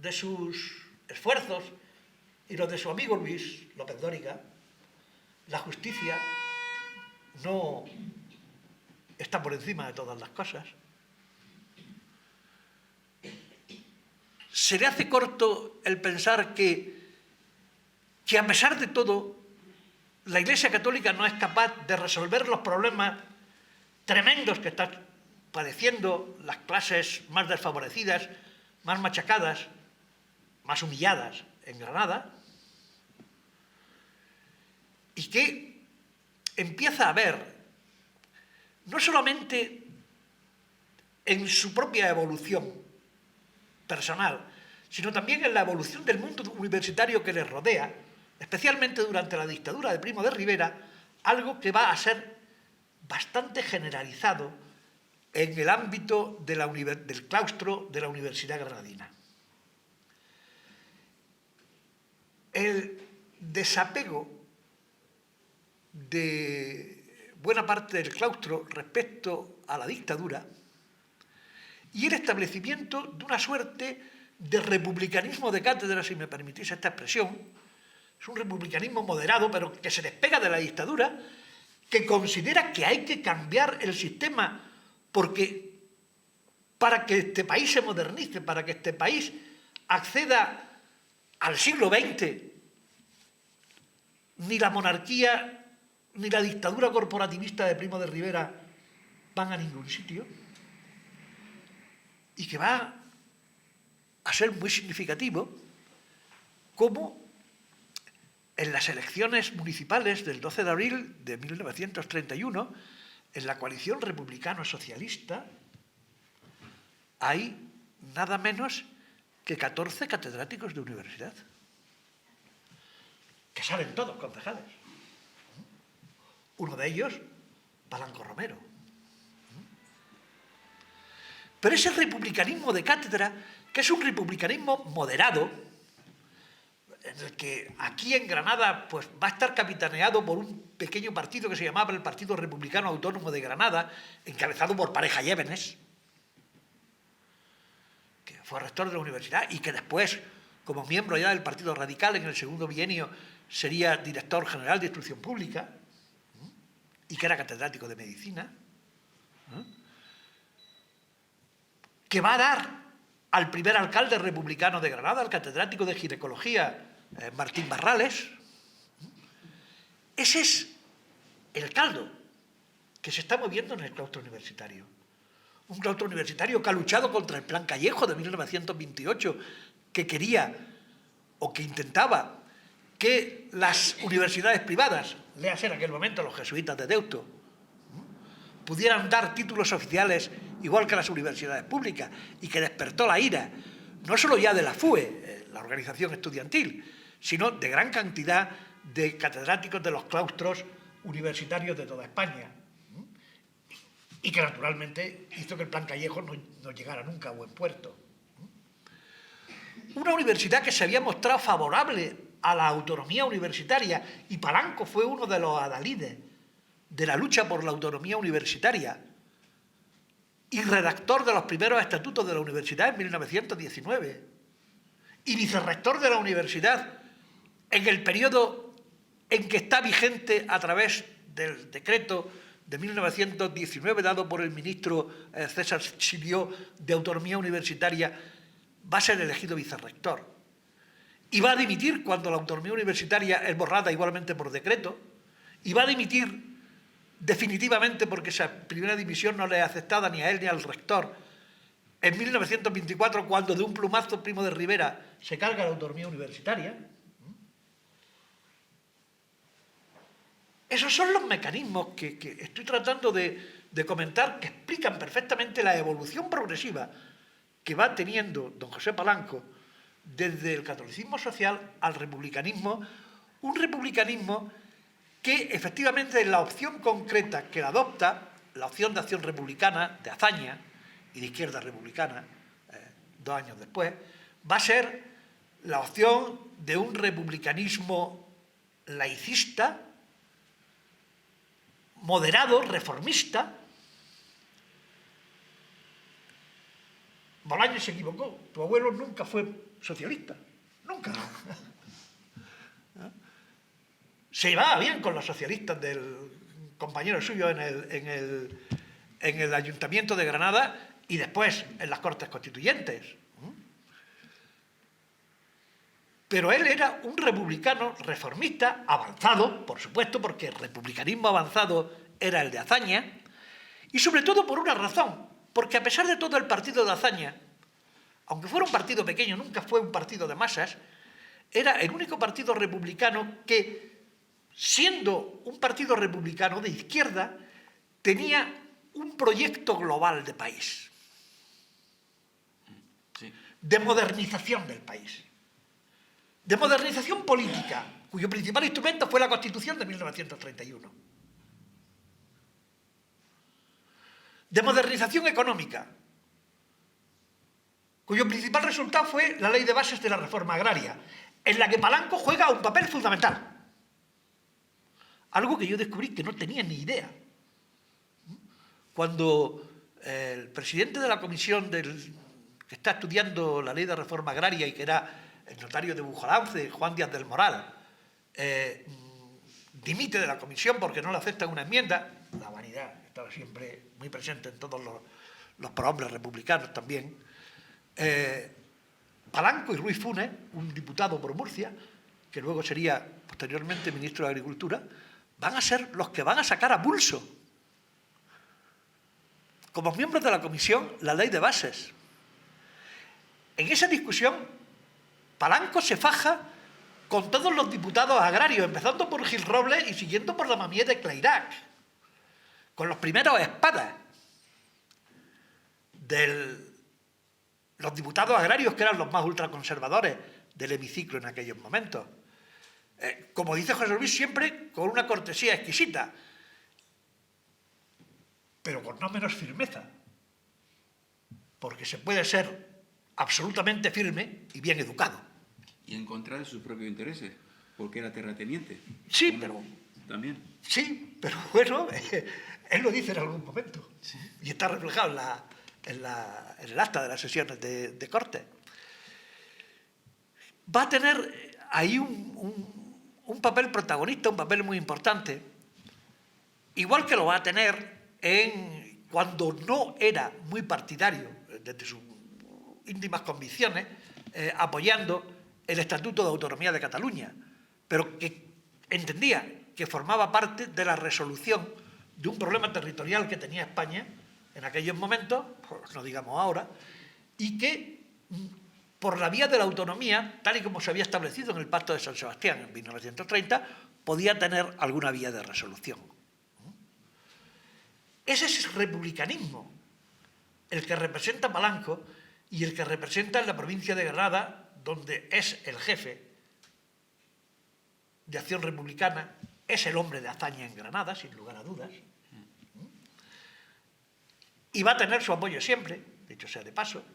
de sus esfuerzos y los de su amigo Luis López Dóriga, la justicia no está por encima de todas las cosas. Se le hace corto el pensar que a pesar de todo, la Iglesia Católica no es capaz de resolver los problemas tremendos que están padeciendo las clases más desfavorecidas, más machacadas, más humilladas en Granada, y que empieza a ver, no solamente en su propia evolución personal, sino también en la evolución del mundo universitario que le rodea, especialmente durante la dictadura de Primo de Rivera, algo que va a ser bastante generalizado en el ámbito del claustro de la Universidad Granadina. El desapego de buena parte del claustro respecto a la dictadura y el establecimiento de una suerte de republicanismo de cátedra, si me permitís esta expresión. Es un republicanismo moderado, pero que se despega de la dictadura, que considera que hay que cambiar el sistema porque para que este país se modernice, para que este país acceda al siglo XX, ni la monarquía ni la dictadura corporativista de Primo de Rivera van a ningún sitio, y que va a ser muy significativo como en las elecciones municipales del 12 de abril de 1931, en la coalición republicano-socialista, hay nada menos que 14 catedráticos de universidad, que salen todos concejales. Uno de ellos, Palanco Romero. Pero ese republicanismo de cátedra, que es un republicanismo moderado, en el que aquí en Granada pues, va a estar capitaneado por un pequeño partido que se llamaba el Partido Republicano Autónomo de Granada, encabezado por Pareja Llévenes, que fue rector de la universidad y que después, como miembro ya del Partido Radical en el segundo bienio, sería director general de Instrucción Pública y que era catedrático de Medicina, que va a dar al primer alcalde republicano de Granada, al catedrático de Ginecología, Martín Barrales. Ese es el caldo que se está moviendo en el claustro universitario. Un claustro universitario que ha luchado contra el Plan Callejo de 1928, que quería o que intentaba que las universidades privadas, léase en aquel momento los jesuitas de Deusto, pudieran dar títulos oficiales igual que las universidades públicas, y que despertó la ira, no solo ya de la FUE, la organización estudiantil, sino de gran cantidad de catedráticos de los claustros universitarios de toda España, y que naturalmente hizo que el Plan Callejo no llegara nunca a buen puerto. Una universidad que se había mostrado favorable a la autonomía universitaria, y Palanco fue uno de los adalides de la lucha por la autonomía universitaria y redactor de los primeros estatutos de la universidad en 1919 y vicerrector de la universidad en el periodo en que está vigente a través del decreto de 1919 dado por el ministro César Silió de Autonomía Universitaria, va a ser elegido vicerrector y va a dimitir cuando la autonomía universitaria es borrada igualmente por decreto, y va a dimitir definitivamente porque esa primera dimisión no le es aceptada ni a él ni al rector en 1924, cuando de un plumazo Primo de Rivera se carga la autonomía universitaria. Esos son los mecanismos que estoy tratando de comentar, que explican perfectamente la evolución progresiva que va teniendo don José Palanco desde el catolicismo social al republicanismo, un republicanismo que efectivamente es la opción concreta que la adopta, la opción de acción republicana, de Azaña y de izquierda republicana, 2 años después, va a ser la opción de un republicanismo laicista, moderado, reformista. Bolaños se equivocó, tu abuelo nunca fue socialista, nunca. Se llevaba bien con los socialistas del compañero suyo en el Ayuntamiento de Granada y después en las Cortes Constituyentes. Pero él era un republicano reformista, avanzado, por supuesto, porque el republicanismo avanzado era el de Azaña, y sobre todo por una razón, porque a pesar de todo el partido de Azaña, aunque fuera un partido pequeño, nunca fue un partido de masas, era el único partido republicano que siendo un partido republicano de izquierda, tenía un proyecto global de país, Sí. de modernización del país, de modernización política, cuyo principal instrumento fue la Constitución de 1931, de modernización económica, cuyo principal resultado fue la Ley de Bases de la Reforma Agraria, en la que Palanco juega un papel fundamental. Algo que yo descubrí que no tenía ni idea. Cuando el presidente de la comisión que está estudiando la Ley de Reforma Agraria y que era el notario de Bujalance, Juan Díaz del Moral, dimite de la comisión porque no le aceptan una enmienda, la vanidad estaba siempre muy presente en todos los prohombres republicanos también, Palanco y Ruiz Funes, un diputado por Murcia, que luego sería posteriormente ministro de Agricultura, van a ser los que van a sacar a pulso, como miembros de la comisión, la Ley de Bases. En esa discusión, Palanco se faja con todos los diputados agrarios, empezando por Gil Robles y siguiendo por la Mamié de Clairac, con los primeros espadas de los diputados agrarios, que eran los más ultraconservadores del hemiciclo en aquellos momentos. Como dice José Luis, siempre con una cortesía exquisita, pero con no menos firmeza, porque se puede ser absolutamente firme y bien educado. Y en contra de sus propios intereses, porque era terrateniente. Sí, pero... También. Sí, pero bueno, él lo dice en algún momento. Sí. Y está reflejado en el acta de las sesiones de corte. Va a tener ahí un papel protagonista, un papel muy importante, igual que lo va a tener cuando no era muy partidario, desde sus íntimas convicciones, apoyando el Estatuto de Autonomía de Cataluña, pero que entendía que formaba parte de la resolución de un problema territorial que tenía España en aquellos momentos, pues no digamos ahora, y que por la vía de la autonomía, tal y como se había establecido en el Pacto de San Sebastián en 1930, podía tener alguna vía de resolución. Ese es el republicanismo, el que representa Palanco y el que representa en la provincia de Granada, donde es el jefe de Acción Republicana, es el hombre de hazaña en Granada, sin lugar a dudas, y va a tener su apoyo siempre, dicho sea de paso.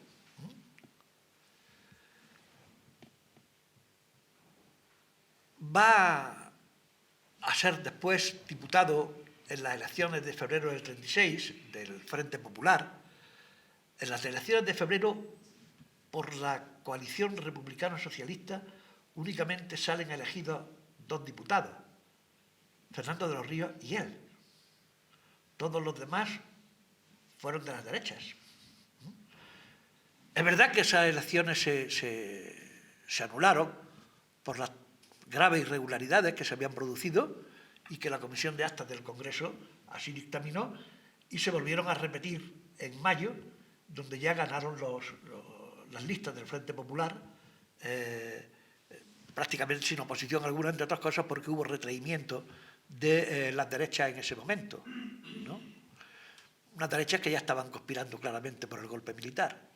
Va a ser después diputado en las elecciones de febrero del 36 del Frente Popular. En las elecciones de febrero, por la coalición republicano-socialista, únicamente salen elegidos 2 diputados, Fernando de los Ríos y él. Todos los demás fueron de las derechas. Es verdad que esas elecciones se anularon por las graves irregularidades que se habían producido y que la Comisión de Actas del Congreso así dictaminó, y se volvieron a repetir en mayo, donde ya ganaron las listas del Frente Popular, prácticamente sin oposición alguna, entre otras cosas porque hubo retraimiento de las derechas en ese momento, ¿no? Unas derechas que ya estaban conspirando claramente por el golpe militar.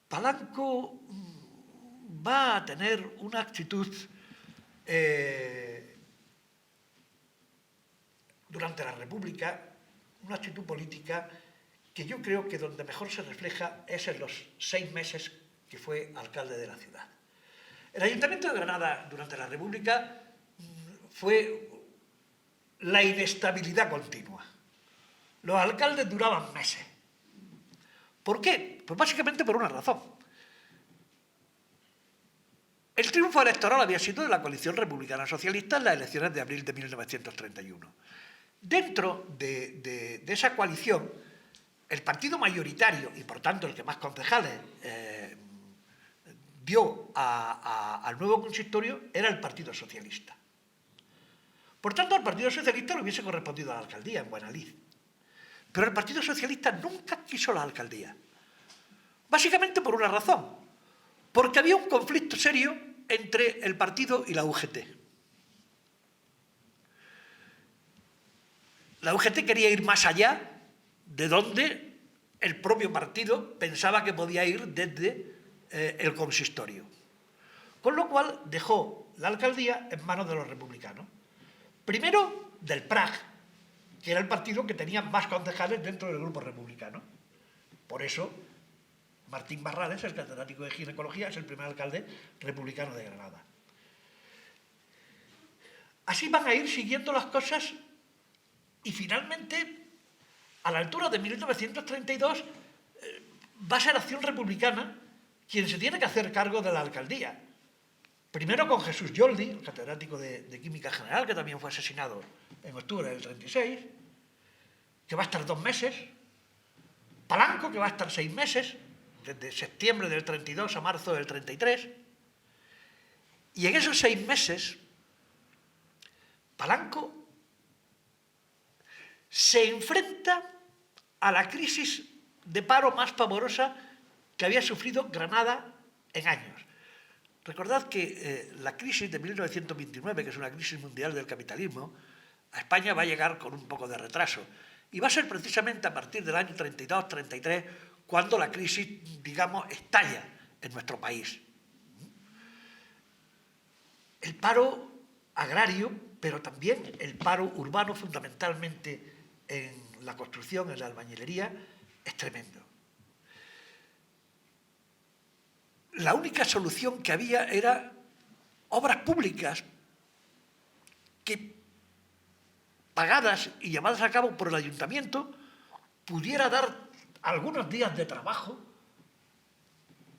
Palanco va a tener una actitud durante la República, una actitud política que yo creo que donde mejor se refleja es en los 6 meses que fue alcalde de la ciudad. El Ayuntamiento de Granada durante la República fue la inestabilidad continua. Los alcaldes duraban meses. ¿Por qué? Pues básicamente por una razón. El triunfo electoral había sido de la coalición republicana socialista en las elecciones de abril de 1931. Dentro de esa coalición, el partido mayoritario, y por tanto el que más concejales dio al nuevo consistorio, era el Partido Socialista. Por tanto, al Partido Socialista le hubiese correspondido a la alcaldía en Buenalid. Pero el Partido Socialista nunca quiso la alcaldía, Básicamente por una razón, porque había un conflicto serio entre el partido y la UGT. La UGT quería ir más allá de donde el propio partido pensaba que podía ir desde el consistorio. Con lo cual dejó la alcaldía en manos de los republicanos. Primero del PRAG, que era el partido que tenía más concejales dentro del grupo republicano. Por eso Martín Barrales, el catedrático de ginecología, es el primer alcalde republicano de Granada. Así van a ir siguiendo las cosas y finalmente, a la altura de 1932, va a ser Acción Republicana quien se tiene que hacer cargo de la alcaldía. Primero con Jesús Yoldi, el catedrático de Química General, que también fue asesinado en octubre del 36, que va a estar 2 meses. Palanco, que va a estar 6 meses, desde septiembre del 32 a marzo del 33. Y en esos 6 meses, Palanco se enfrenta a la crisis de paro más pavorosa que había sufrido Granada en años. Recordad que la crisis de 1929, que es una crisis mundial del capitalismo, a España va a llegar con un poco de retraso. Y va a ser precisamente a partir del año 32-33 cuando la crisis, digamos, estalla en nuestro país. El paro agrario, pero también el paro urbano, fundamentalmente en la construcción, en la albañilería, es tremendo. La única solución que había era obras públicas que, pagadas y llevadas a cabo por el ayuntamiento, pudiera dar algunos días de trabajo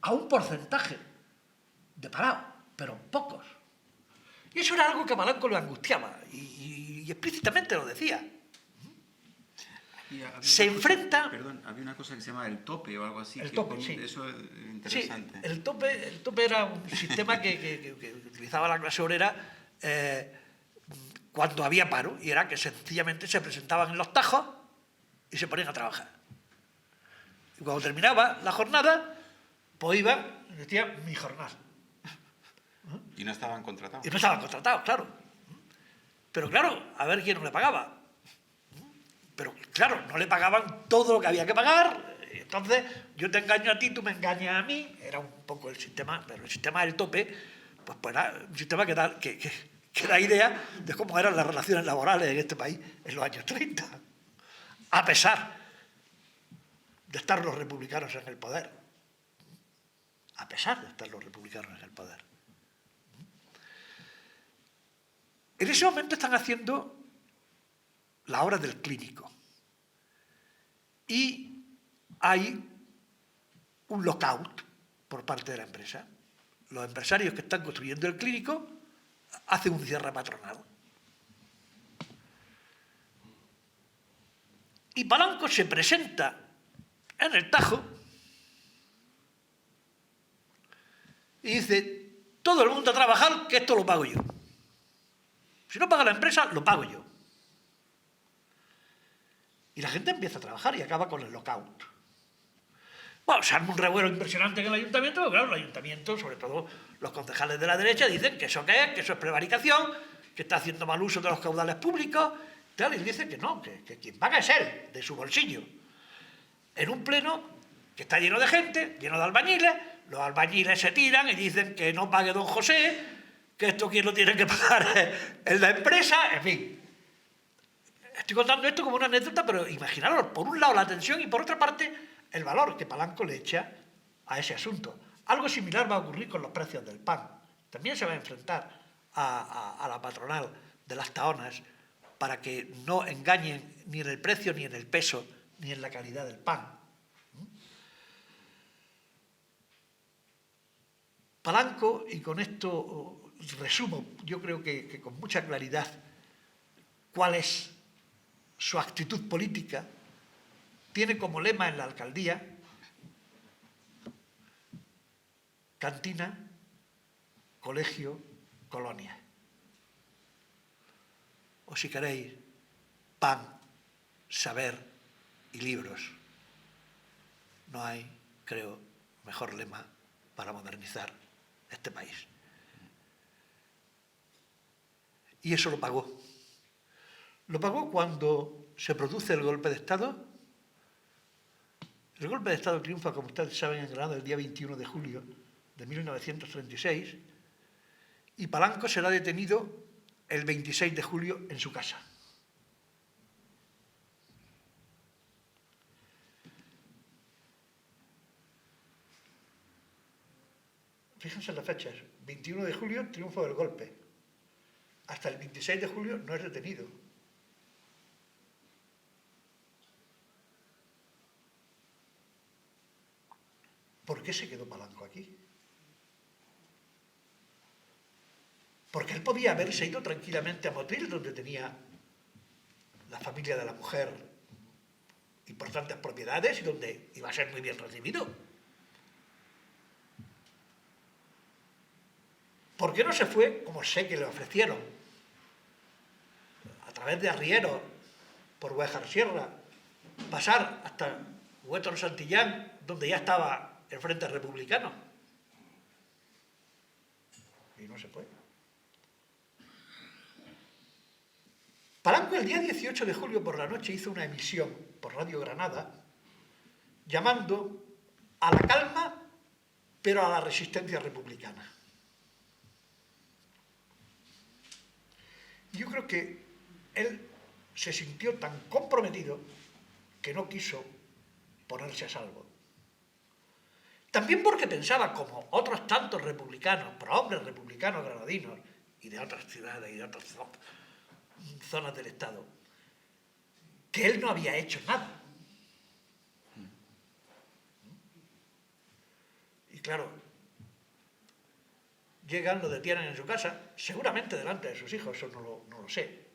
a un porcentaje de parados, pero pocos. Y eso era algo que a Palanco le angustiaba y explícitamente lo decía. Se enfrenta... Perdón, había una cosa que se llama el tope o algo así. El tope, sí. Eso es interesante. Sí, el tope era un sistema que utilizaba la clase obrera cuando había paro, y era que sencillamente se presentaban en los tajos y se ponían a trabajar. Y cuando terminaba la jornada, pues iban y decían mi jornada. Y no estaban contratados. Y no estaban contratados, claro. Pero claro, a ver quién no le pagaba. Pero claro, no le pagaban todo lo que había que pagar. Entonces, yo te engaño a ti, tú me engañas a mí. Era un poco el sistema, pero el sistema del tope, pues era un sistema que da idea de cómo eran las relaciones laborales en este país en los años 30. A pesar de estar los republicanos en el poder. A pesar de estar los republicanos en el poder. En ese momento están haciendo la obra del clínico. Y hay un lockout por parte de la empresa. Los empresarios que están construyendo el clínico hacen un cierre patronal. Y Palanco se presenta en el Tajo y dice, todo el mundo a trabajar, que esto lo pago yo. Si no paga la empresa, lo pago yo. Y la gente empieza a trabajar y acaba con el lockout. Bueno, se arma un revuelo impresionante en el ayuntamiento, pero claro, el ayuntamiento, sobre todo los concejales de la derecha, dicen que eso qué es, que eso es prevaricación, que está haciendo mal uso de los caudales públicos, tal, y dicen que no, que quien paga es él, de su bolsillo. En un pleno que está lleno de gente, lleno de albañiles, los albañiles se tiran y dicen que no pague don José, que esto quien lo tiene que pagar es la empresa, en fin. Estoy contando esto como una anécdota, pero imaginaros, por un lado la tensión y por otra parte el valor que Palanco le echa a ese asunto. Algo similar va a ocurrir con los precios del pan. También se va a enfrentar a la patronal de las taonas para que no engañen ni en el precio, ni en el peso, ni en la calidad del pan. Palanco, y con esto resumo, yo creo que con mucha claridad, cuál es su actitud política, tiene como lema en la alcaldía cantina, colegio, colonia. O si queréis, pan, saber y libros. No hay, creo, mejor lema para modernizar este país. Y eso lo pagó. Lo pagó cuando se produce el golpe de Estado. El golpe de Estado triunfa, como ustedes saben, en Granada el día 21 de julio de 1936 y Palanco será detenido el 26 de julio en su casa. Fíjense en las fechas. 21 de julio, triunfo del golpe. Hasta el 26 de julio no es detenido. ¿Por qué se quedó Palanco aquí? Porque él podía haberse ido tranquilamente a Motril, donde tenía la familia de la mujer importantes propiedades y donde iba a ser muy bien recibido. ¿Por qué no se fue, como sé que le ofrecieron, a través de arrieros, por Huejar Sierra, pasar hasta Huétor Santillán, donde ya estaba el Frente Republicano? Y no se fue. Palanco el día 18 de julio por la noche hizo una emisión por Radio Granada llamando a la calma, pero a la resistencia republicana. Yo creo que él se sintió tan comprometido que no quiso ponerse a salvo. También porque pensaba, como otros tantos republicanos, prohombres republicanos granadinos y de otras ciudades y de otras zonas del Estado, que él no había hecho nada. Y claro, llegan, lo detienen en su casa, seguramente delante de sus hijos, eso no lo sé.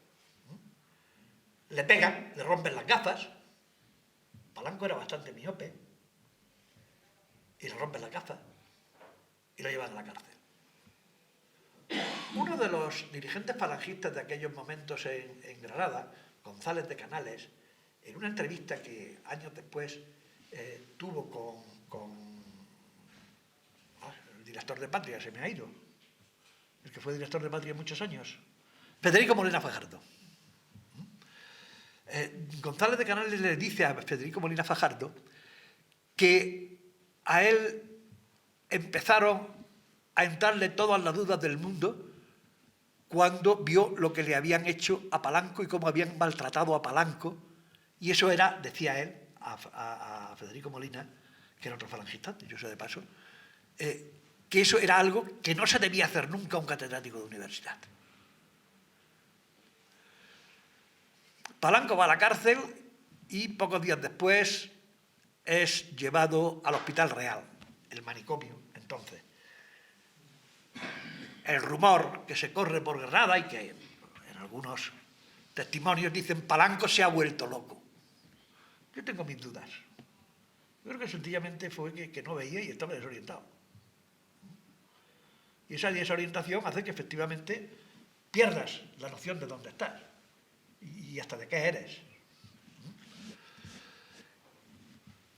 Le pegan, le rompen las gafas. Palanco era bastante miope. Y le rompen las gafas y lo llevan a la cárcel. Uno de los dirigentes falangistas de aquellos momentos en Granada, González de Canales, en una entrevista que años después tuvo con el director de Patria, se me ha ido, el que fue director de Patria muchos años, Federico Molina Fajardo. González de Canales le dice a Federico Molina Fajardo que a él empezaron a entrarle todas las dudas del mundo cuando vio lo que le habían hecho a Palanco y cómo habían maltratado a Palanco. Y eso era, decía él, a Federico Molina, que era otro falangista, yo sé de paso, que eso era algo que no se debía hacer nunca a un catedrático de universidad. Palanco va a la cárcel y pocos días después es llevado al Hospital Real, el manicomio, entonces. El rumor que se corre por Granada y que en algunos testimonios dicen Palanco se ha vuelto loco. Yo tengo mis dudas. Yo creo que sencillamente fue que no veía y estaba desorientado. Y esa desorientación hace que efectivamente pierdas la noción de dónde estás y hasta de qué eres.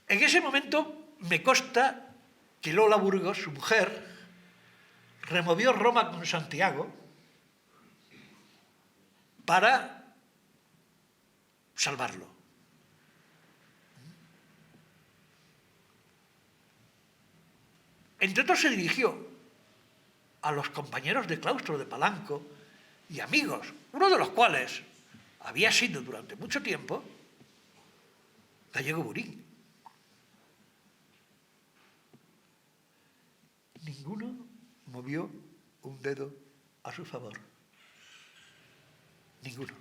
En ese momento me consta que Lola Burgos, su mujer, removió Roma con Santiago para salvarlo. Entre otros se dirigió a los compañeros de claustro de Palanco y amigos, uno de los cuales había sido durante mucho tiempo Gallego Burín. Ninguno movió un dedo a su favor. Ninguno.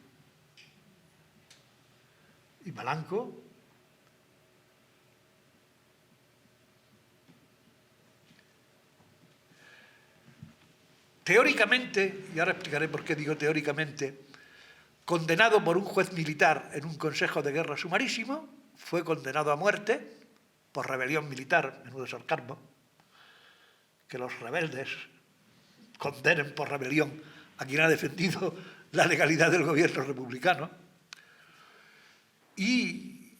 Y Palanco teóricamente, y ahora explicaré por qué digo teóricamente, condenado por un juez militar en un consejo de guerra sumarísimo, fue condenado a muerte por rebelión militar, menudo sarcasmo, que los rebeldes condenen por rebelión a quien ha defendido la legalidad del gobierno republicano. Y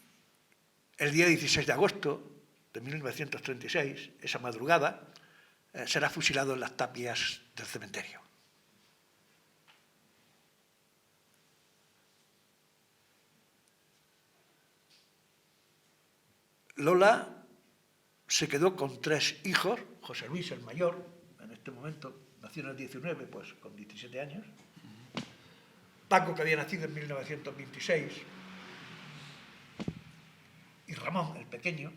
el día 16 de agosto de 1936, esa madrugada, será fusilado en las tapias del cementerio. Lola se quedó con 3 hijos, José Luis el mayor, en este momento nació en el 19, pues con 17 años, Paco, que había nacido en 1926, y Ramón, el pequeño,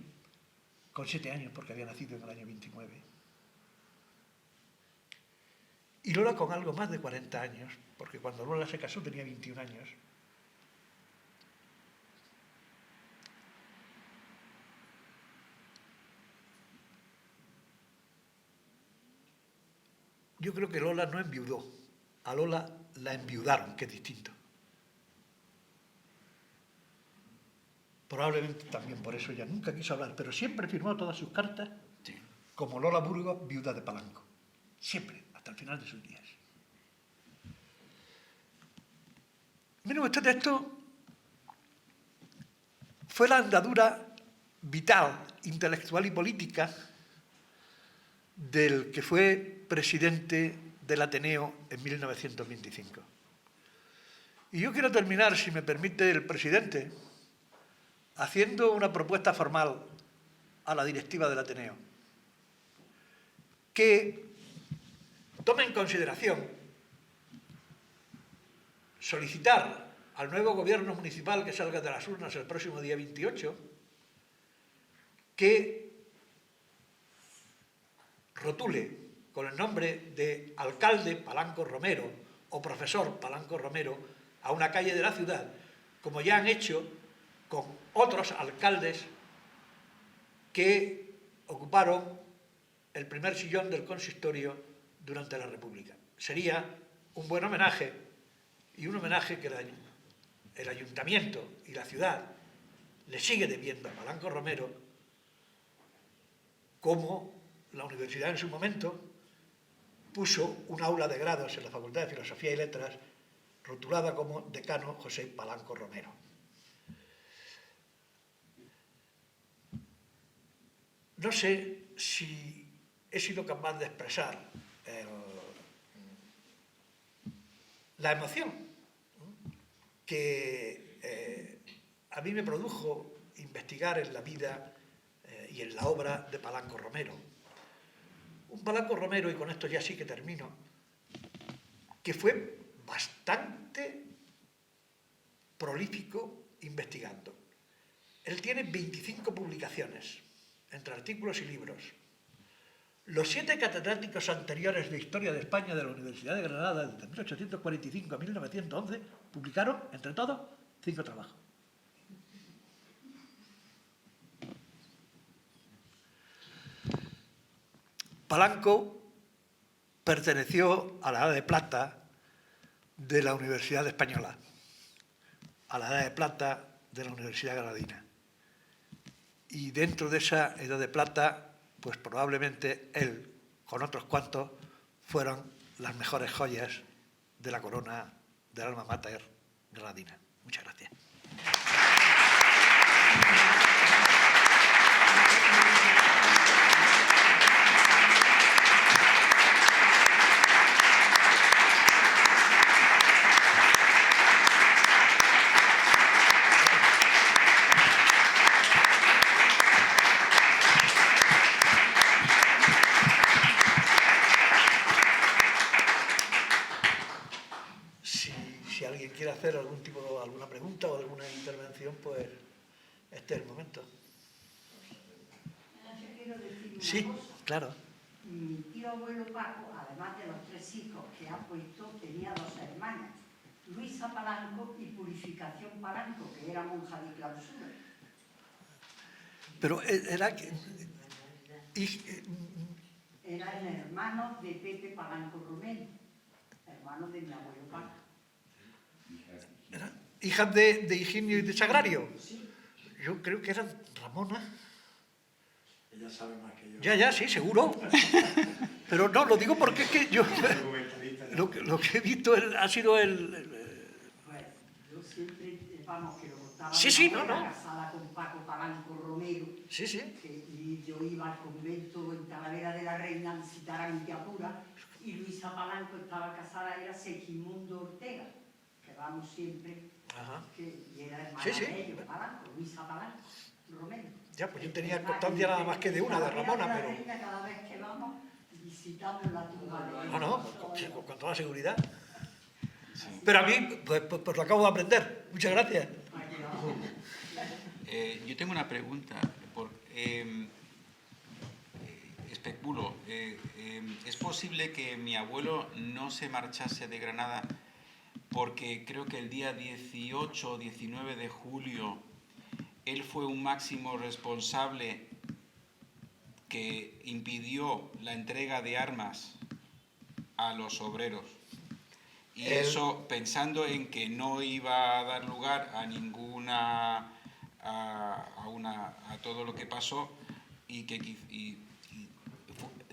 con 7 años, porque había nacido en el año 29. Y Lola con algo más de 40 años, porque cuando Lola se casó tenía 21 años. Yo creo que Lola no enviudó, a Lola la enviudaron, que es distinto. Probablemente también por eso ella nunca quiso hablar, pero siempre firmó todas sus cartas como Lola Burgos, viuda de Palanco. Siempre, hasta el final de sus días. Miren ustedes, esto fue la andadura vital, intelectual y política del que fue presidente del Ateneo en 1925. Y yo quiero terminar, si me permite el presidente, haciendo una propuesta formal a la directiva del Ateneo, que tome en consideración solicitar al nuevo gobierno municipal que salga de las urnas el próximo día 28, que rotule con el nombre de alcalde Palanco Romero o profesor Palanco Romero a una calle de la ciudad, como ya han hecho con otros alcaldes que ocuparon el primer sillón del consistorio durante la República. Sería un buen homenaje, y un homenaje que el ayuntamiento y la ciudad le sigue debiendo a Palanco Romero, como la universidad en su momento puso un aula de grados en la Facultad de Filosofía y Letras rotulada como decano José Palanco Romero. No sé si he sido capaz de expresar la emoción que a mí me produjo investigar en la vida y en la obra de Palanco Romero. Un Palanco Romero, y con esto ya sí que termino, que fue bastante prolífico investigando. Él tiene 25 publicaciones, entre artículos y libros. Los 7 catedráticos anteriores de Historia de España de la Universidad de Granada, desde 1845 a 1911, publicaron, entre todos, 5 trabajos. Palanco perteneció a la Edad de Plata de la Universidad Española, a la Edad de Plata de la Universidad Granadina. Y dentro de esa Edad de Plata, pues probablemente él, con otros cuantos, fueron las mejores joyas de la corona del alma mater granadina. Muchas gracias. Si alguien quiere hacer alguna pregunta o alguna intervención, pues este es el momento. Yo quiero decir una Sí, cosa. claro. Mi tío abuelo Paco, además de los 3 hijos que ha puesto, tenía 2 hermanas, Luisa Palanco y Purificación Palanco, que era monja de clausura. Pero era que... Eran hermanos de Pepe Palanco Romero, hermanos de mi abuelo Paco. hijas de Higinio y de Sagrario. Sí. Yo creo que eran Ramona. Ella sabe más que yo. Ya, sí, seguro. Pero no, lo digo porque es que yo... Lo que he visto ha sido Bueno, yo siempre, vamos, que lo contaba Sí, mi sí, abuela, no. casada con Paco Palanco Romero, Sí, sí. y yo iba al convento en Talavera de la Reina a visitar a mi tía Pura, y Luisa Palanco estaba casada, era Segismundo Ortega, que vamos siempre, Ajá. y era hermana Sí, sí. de ellos, Palanco, Luisa Palanco Romero. Ya, pues yo tenía constancia nada más que de una, de Ramona, pero... Cada vez que vamos, visitamos la tumba de No, no, con toda seguridad. Sí. Pero a mí, pues lo acabo de aprender. Muchas gracias. Yo tengo una pregunta. Especulo. ¿Es posible que mi abuelo no se marchase de Granada porque creo que el día 18 o 19 de julio él fue un máximo responsable que impidió la entrega de armas a los obreros? Y eso pensando en que no iba a dar lugar a ninguna a todo lo que pasó y que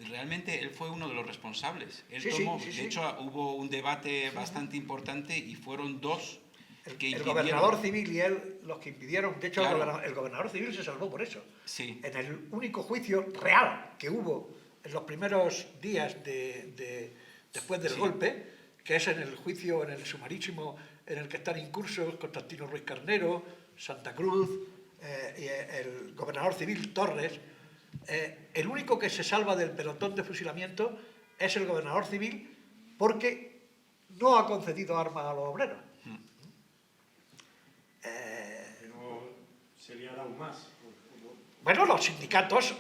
realmente él fue uno de los responsables. Él Sí, tomó, sí. de hecho hubo un debate bastante importante y fueron dos que El impidieron. gobernador civil y él los que impidieron, de hecho Claro. el gobernador civil se salvó por eso. Sí. En el único juicio real que hubo en los primeros días después del Sí. golpe, que es en el juicio, en el sumarísimo en el que están incursos Constantino Ruiz Carnero, Santa Cruz, y el gobernador civil Torres, el único que se salva del pelotón de fusilamiento es el gobernador civil porque no ha concedido armas a los obreros. Pero se liará aún más. Bueno, los sindicatos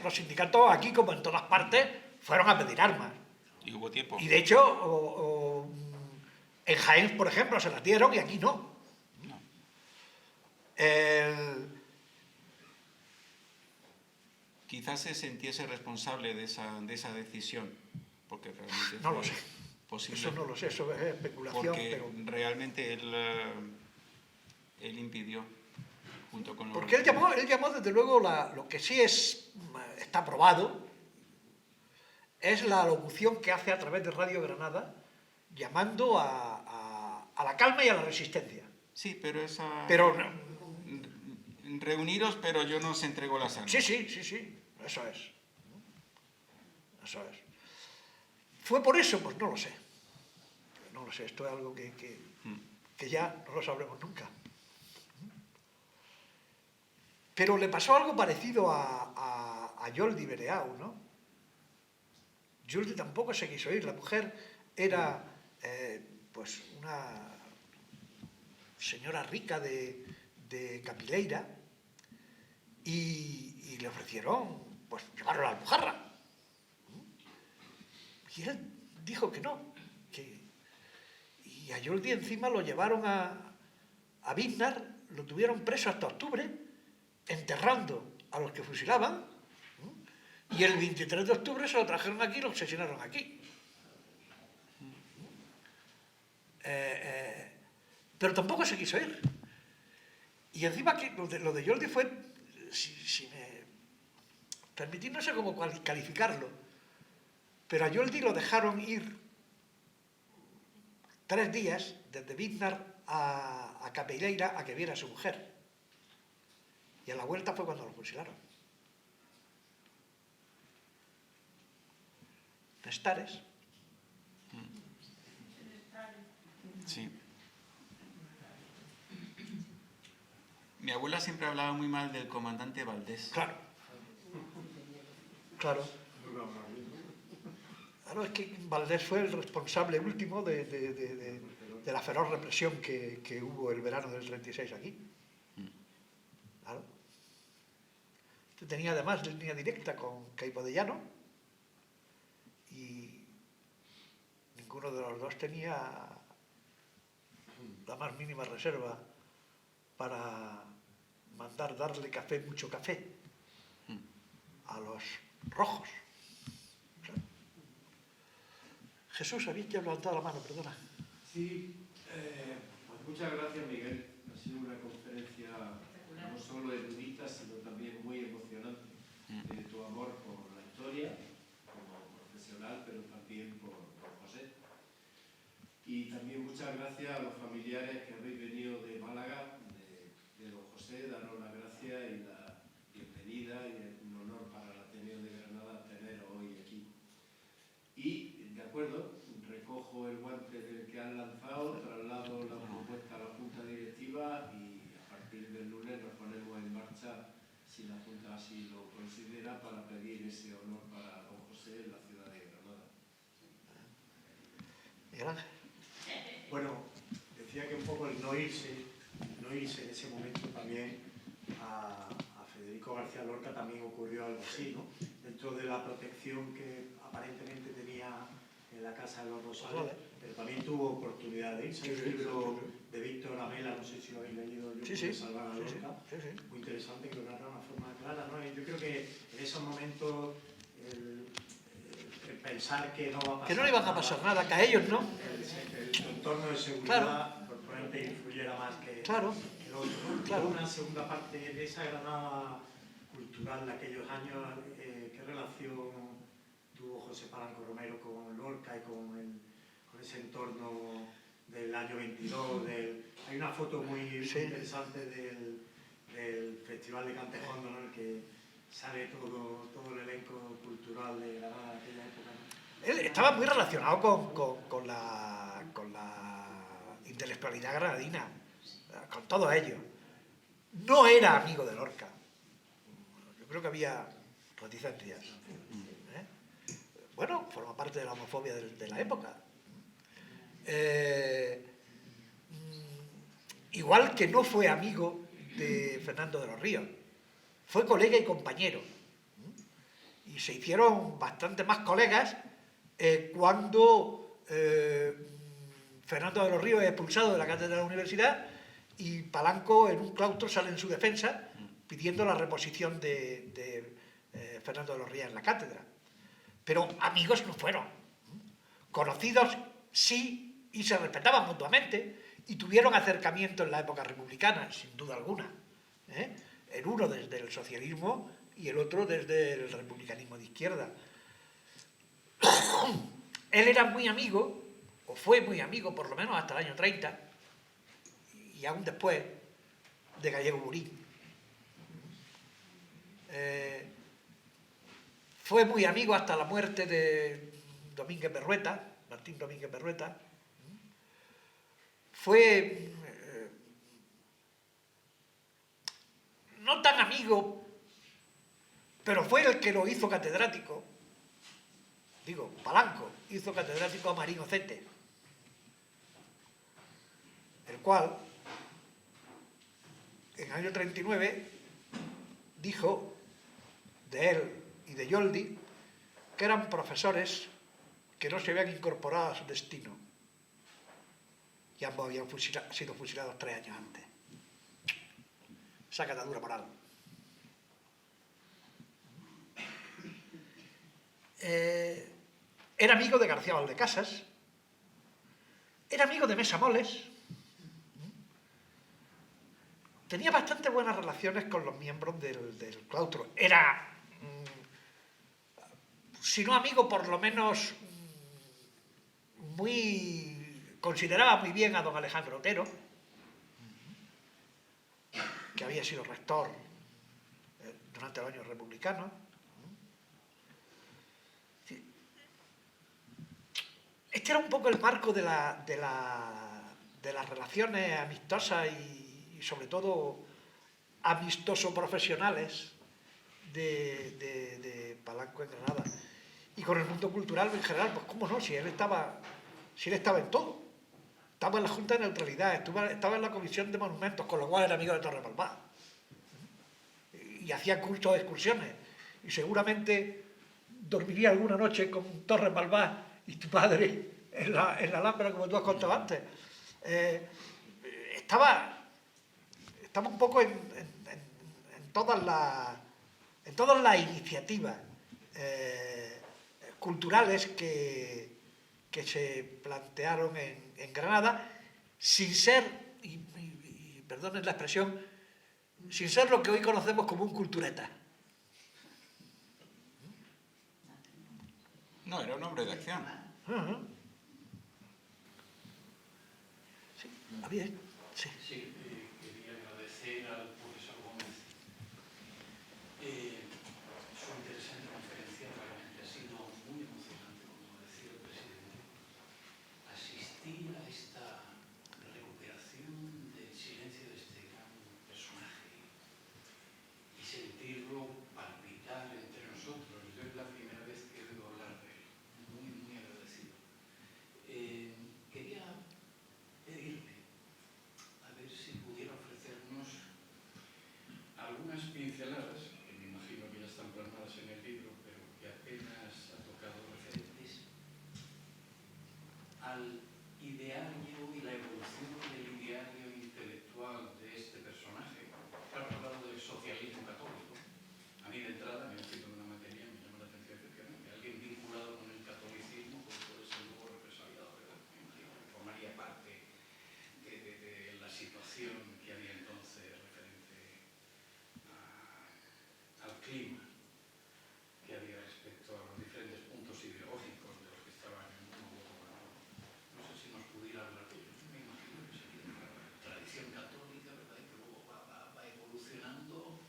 aquí, como en todas partes, fueron a pedir armas. Y hubo tiempo. Y de hecho, en Jaén, por ejemplo, se las dieron y aquí no. No. Quizás se sintiese responsable de esa decisión, porque realmente No fue lo sé. posible. Eso no lo sé, eso es especulación, Porque pero... realmente él impidió, junto con los... Porque él llamó desde luego, lo que sí está probado, es la locución que hace a través de Radio Granada, llamando a la calma y a la resistencia. Sí, pero esa... Pero... Reuniros, pero yo no os entrego las armas. Sí, eso es. Eso es. ¿Fue por eso? Pues no lo sé. No lo sé, esto es algo que ya no lo sabremos nunca. Pero le pasó algo parecido a Jordi Bereau, ¿no? Jordi tampoco se quiso ir. La mujer era pues una señora rica de Capileira y le ofrecieron pues llevarlo a la Alpujarra. Y él dijo que no. Y a Jordi encima lo llevaron a Biznar, lo tuvieron preso hasta octubre, enterrando a los que fusilaban, y el 23 de octubre se lo trajeron aquí y lo asesinaron aquí. Pero tampoco se quiso ir. Y encima que lo de Jordi fue, si me permitís, no sé cómo calificarlo, pero a Jordi lo dejaron ir 3 días desde Biznar a Capileira a que viera a su mujer. Y a la vuelta fue cuando lo fusilaron. Nestares. Sí. Mi abuela siempre hablaba muy mal del comandante Valdés. Claro. Claro, es que Valdés fue el responsable último de la feroz represión que hubo el verano del 36 aquí. Claro. Tenía además línea directa con Caipo de Llano y ninguno de los dos tenía la más mínima reserva para mandar darle café, mucho café, a los rojos. Claro. Jesús, habéis ya levantado la mano, perdona. Sí, pues muchas gracias, Miguel. Ha sido una conferencia no solo erudita, sino también muy emocionante, de tu amor por la historia, como profesional, pero también por José. Y también muchas gracias a los familiares que habéis venido de Málaga, de don José. poco el no irse en ese momento también a Federico García Lorca también ocurrió algo así, ¿no? Dentro de la protección que aparentemente tenía en la Casa de los Rosales, pero también tuvo oportunidad de irse. Hay un libro de Víctor Amela, no sé si lo habéis leído, el libro de Salvar a Lorca, muy interesante, que lo narra de una forma clara, ¿no? Y yo creo que en esos momentos el pensar que no va a pasar, que no le iban a pasar nada, que a ellos no. El entorno de seguridad probablemente influyera más que el otro, ¿no? Claro. Una segunda parte de esa Granada cultural de aquellos años, ¿qué relación tuvo José Palanco Romero con Lorca y con ese entorno del año 22? Hay una foto muy interesante del Festival de Cantejondo, ¿no? En el que sale todo el elenco cultural de Granada de aquella época, ¿no? Él estaba muy relacionado con la intelectualidad granadina, con todo ello. No era amigo de Lorca. Yo creo que había reticencias. Bueno, forma parte de la homofobia de la época. Igual que no fue amigo de Fernando de los Ríos. Fue colega y compañero. Y se hicieron bastante más colegas cuando Fernando de los Ríos es expulsado de la cátedra de la universidad y Palanco en un claustro sale en su defensa pidiendo la reposición de Fernando de los Ríos en la cátedra. Pero amigos no fueron. Conocidos sí, y se respetaban mutuamente y tuvieron acercamiento en la época republicana, sin duda alguna. El uno desde el socialismo y el otro desde el republicanismo de izquierda. Él era muy amigo, o fue muy amigo por lo menos hasta el año 30, y aún después, de Gallego Burí. Fue muy amigo hasta la muerte de Domínguez Berrueta, Martín Domínguez Berrueta. Fue no tan amigo, pero fue el que lo hizo catedrático. Digo, Palanco hizo catedrático a Marín Ocete, el cual en el año 39 dijo de él y de Yoldi que eran profesores que no se habían incorporado a su destino y ambos habían sido fusilados 3 años antes. Esa catadura moral. Era amigo de García Valdecasas, era amigo de Mesa Moles, tenía bastante buenas relaciones con los miembros del claustro. Era, si no amigo, por lo menos consideraba muy bien a don Alejandro Otero, que había sido rector durante los años republicanos. Este era un poco el marco de las relaciones amistosas y sobre todo amistoso-profesionales de Palanco en Granada. Y con el mundo cultural en general, pues cómo no, si él estaba en todo. Estaba en la Junta de Neutralidad, estaba en la Comisión de Monumentos, con lo cual era amigo de Torres Balbás. Y hacía cursos de excursiones. Y seguramente dormiría alguna noche con Torres Balbás y tu padre en la Alhambra, como tú has contado antes. Estaba un poco en todas las iniciativas culturales que se plantearon en Granada, sin ser, y perdonen la expresión, sin ser lo que hoy conocemos como un cultureta. No, era un hombre de acción. Sí, bien, sí. Sí, quería agradecer al profesor Gómez su interesante conferencia. Realmente ha sido muy emocionante, como decía el presidente, asistir a esta recuperación del silencio de este gran personaje y sentirlo palpitar entre nosotros. Yo es la primera vez que oigo hablar de él. Muy, muy agradecido. Quería pedirle preocupación que había entonces referente al clima que había respecto a los diferentes puntos ideológicos de los que estaban en uno u otro lado. No sé si nos pudiera hablar de ello. Me imagino que sería la tradición católica, ¿verdad? Y que luego va evolucionando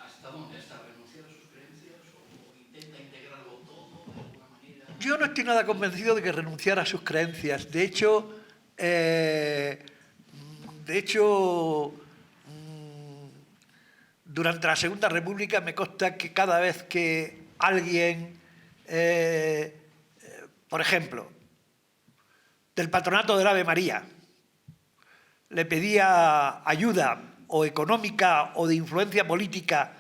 hasta dónde, hasta renunciar a sus creencias o intenta integrarlo todo de alguna manera. Yo no estoy nada convencido de que renunciara a sus creencias. De hecho, durante la Segunda República me consta que cada vez que alguien, por ejemplo, del patronato del Ave María, le pedía ayuda o económica o de influencia política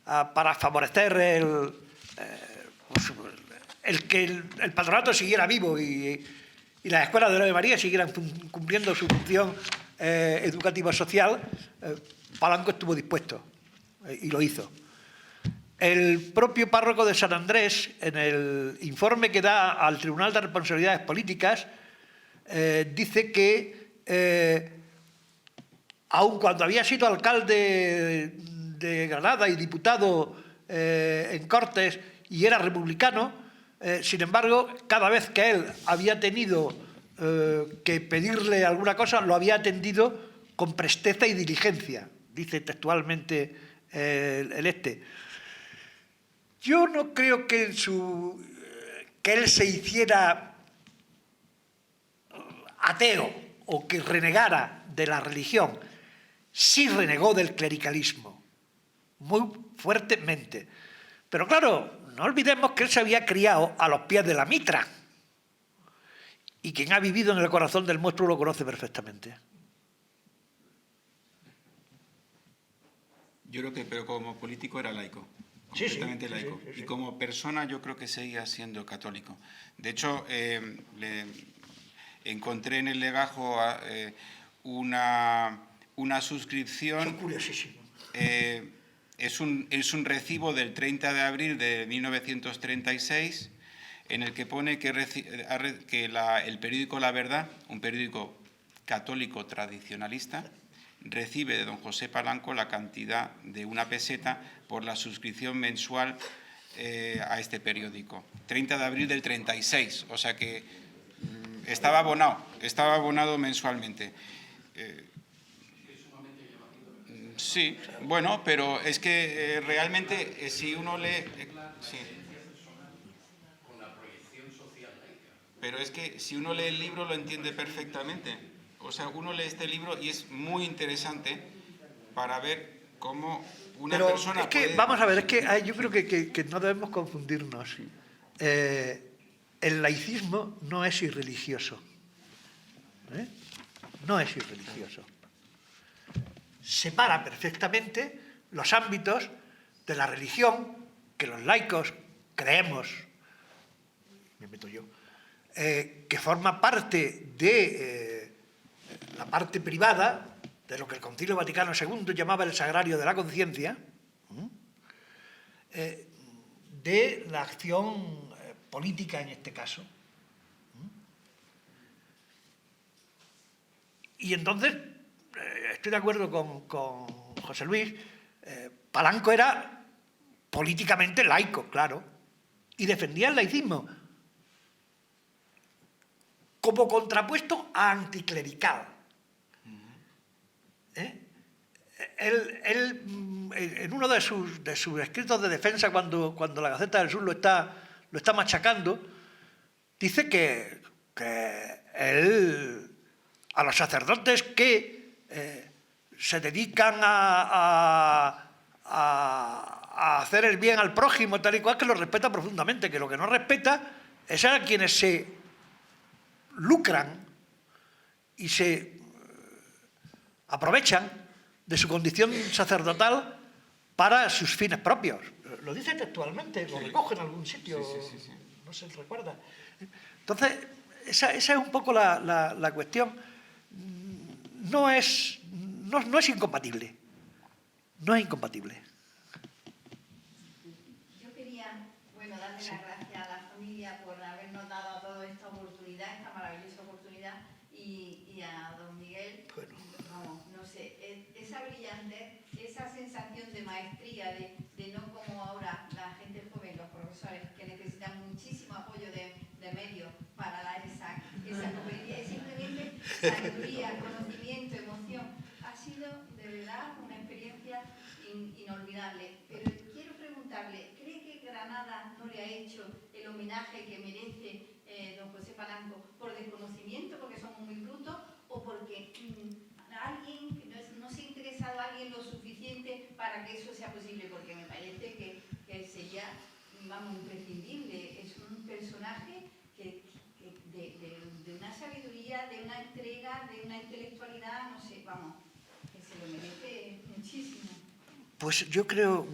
para favorecer el que el patronato siguiera vivo y las escuelas de Ave María siguieran cumpliendo su función educativa social, Palanco estuvo dispuesto y lo hizo. El propio párroco de San Andrés, en el informe que da al Tribunal de Responsabilidades Políticas, dice que aun cuando había sido alcalde de Granada y diputado en Cortes y era republicano, sin embargo, cada vez que él había tenido que pedirle alguna cosa, lo había atendido con presteza y diligencia, dice textualmente Yo no creo que él se hiciera ateo o que renegara de la religión. Sí renegó del clericalismo, muy fuertemente. Pero claro, no olvidemos que él se había criado a los pies de la mitra. Y quien ha vivido en el corazón del monstruo lo conoce perfectamente. Yo creo que, pero como político era laico, Sí, completamente sí, laico. sí. Y como persona yo creo que seguía siendo católico. De hecho, encontré en el legajo una suscripción. Son curiosísimos. Es un recibo del 30 de abril de 1936 en el que pone que el periódico La Verdad, un periódico católico tradicionalista, recibe de don José Palanco la cantidad de 1 peseta por la suscripción mensual a este periódico. 30 de abril del 36, o sea que estaba abonado mensualmente. Sí, bueno, pero es que realmente si uno lee... sí. Pero es que si uno lee el libro lo entiende perfectamente. O sea, uno lee este libro y es muy interesante para ver cómo una persona es que, puede... vamos a ver, es que yo creo que no debemos confundirnos. El laicismo no es irreligioso. No es irreligioso. Separa perfectamente los ámbitos de la religión que los laicos creemos, me meto yo, que forma parte de la parte privada de lo que el Concilio Vaticano II llamaba el sagrario de la conciencia, de la acción política en este caso. Y entonces, estoy de acuerdo con José Luis, Palanco era políticamente laico, claro, y defendía el laicismo como contrapuesto a anticlerical. Él, en uno de sus escritos de defensa, cuando la Gaceta del Sur lo está machacando, dice que él, a los sacerdotes que se dedican a hacer el bien al prójimo, tal y cual, que lo respeta profundamente, que lo que no respeta es a quienes se lucran y se aprovechan de su condición sacerdotal para sus fines propios. Lo dice textualmente, lo recoge en algún sitio, Sí. no se recuerda. Entonces, esa es un poco la cuestión. No es incompatible. No es incompatible. Yo quería, darle las gracias a la familia por habernos dado toda esta oportunidad, esta maravillosa oportunidad, y a don Miguel, no sé, remedio para dar esa coherencia, es simplemente sabiduría, conocimiento, emoción. Ha sido de verdad una experiencia inolvidable. Pero quiero preguntarle, ¿cree que Granada no le ha hecho el homenaje que merece don José Palanco por desconocimiento, porque somos muy brutos, o porque alguien, no se ha interesado a alguien lo suficiente para que eso sea posible? Porque me parece que sería, vamos, imprescindible. Es un personaje de una sabiduría, de una entrega, de una intelectualidad, no sé, vamos, que se lo merece muchísimo. Pues yo creo,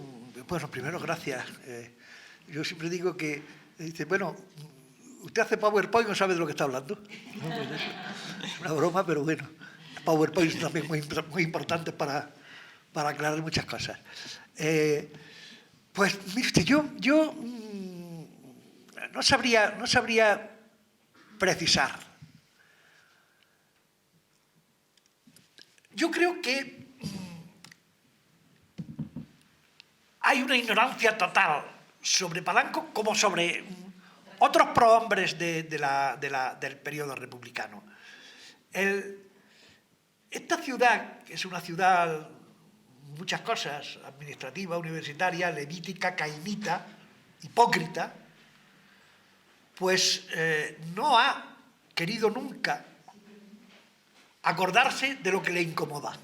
bueno, primero gracias. Yo siempre digo que, dice, bueno, usted hace PowerPoint y no sabe de lo que está hablando. No, pues es una broma, pero bueno, PowerPoint es también muy importante para aclarar muchas cosas. Pues, mire usted, yo no sabría precisar. Yo creo que hay una ignorancia total sobre Palanco como sobre otros prohombres del periodo republicano. Esta ciudad, que es una ciudad, muchas cosas, administrativa, universitaria, levítica, cainita, hipócrita, pues no ha querido nunca acordarse de lo que le incomoda.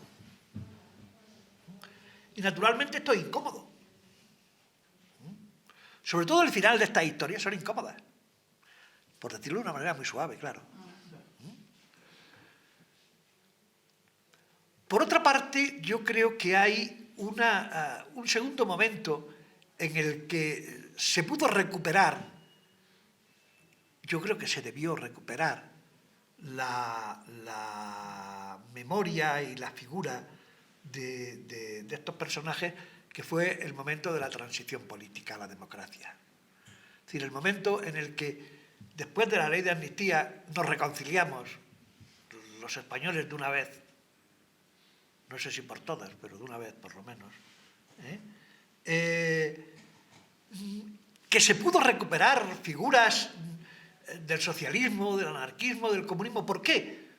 Y naturalmente esto es incómodo. Sobre todo el final de estas historias son incómodas. Por decirlo de una manera muy suave, claro. Por otra parte, yo creo que hay un segundo momento en el que se pudo recuperar, yo creo que se debió recuperar la memoria y la figura de estos personajes, que fue el momento de la transición política a la democracia. Es decir, el momento en el que, después de la ley de amnistía, nos reconciliamos los españoles de una vez, no sé si por todas, pero de una vez por lo menos, que se pudo recuperar figuras del socialismo, del anarquismo, del comunismo. ¿Por qué?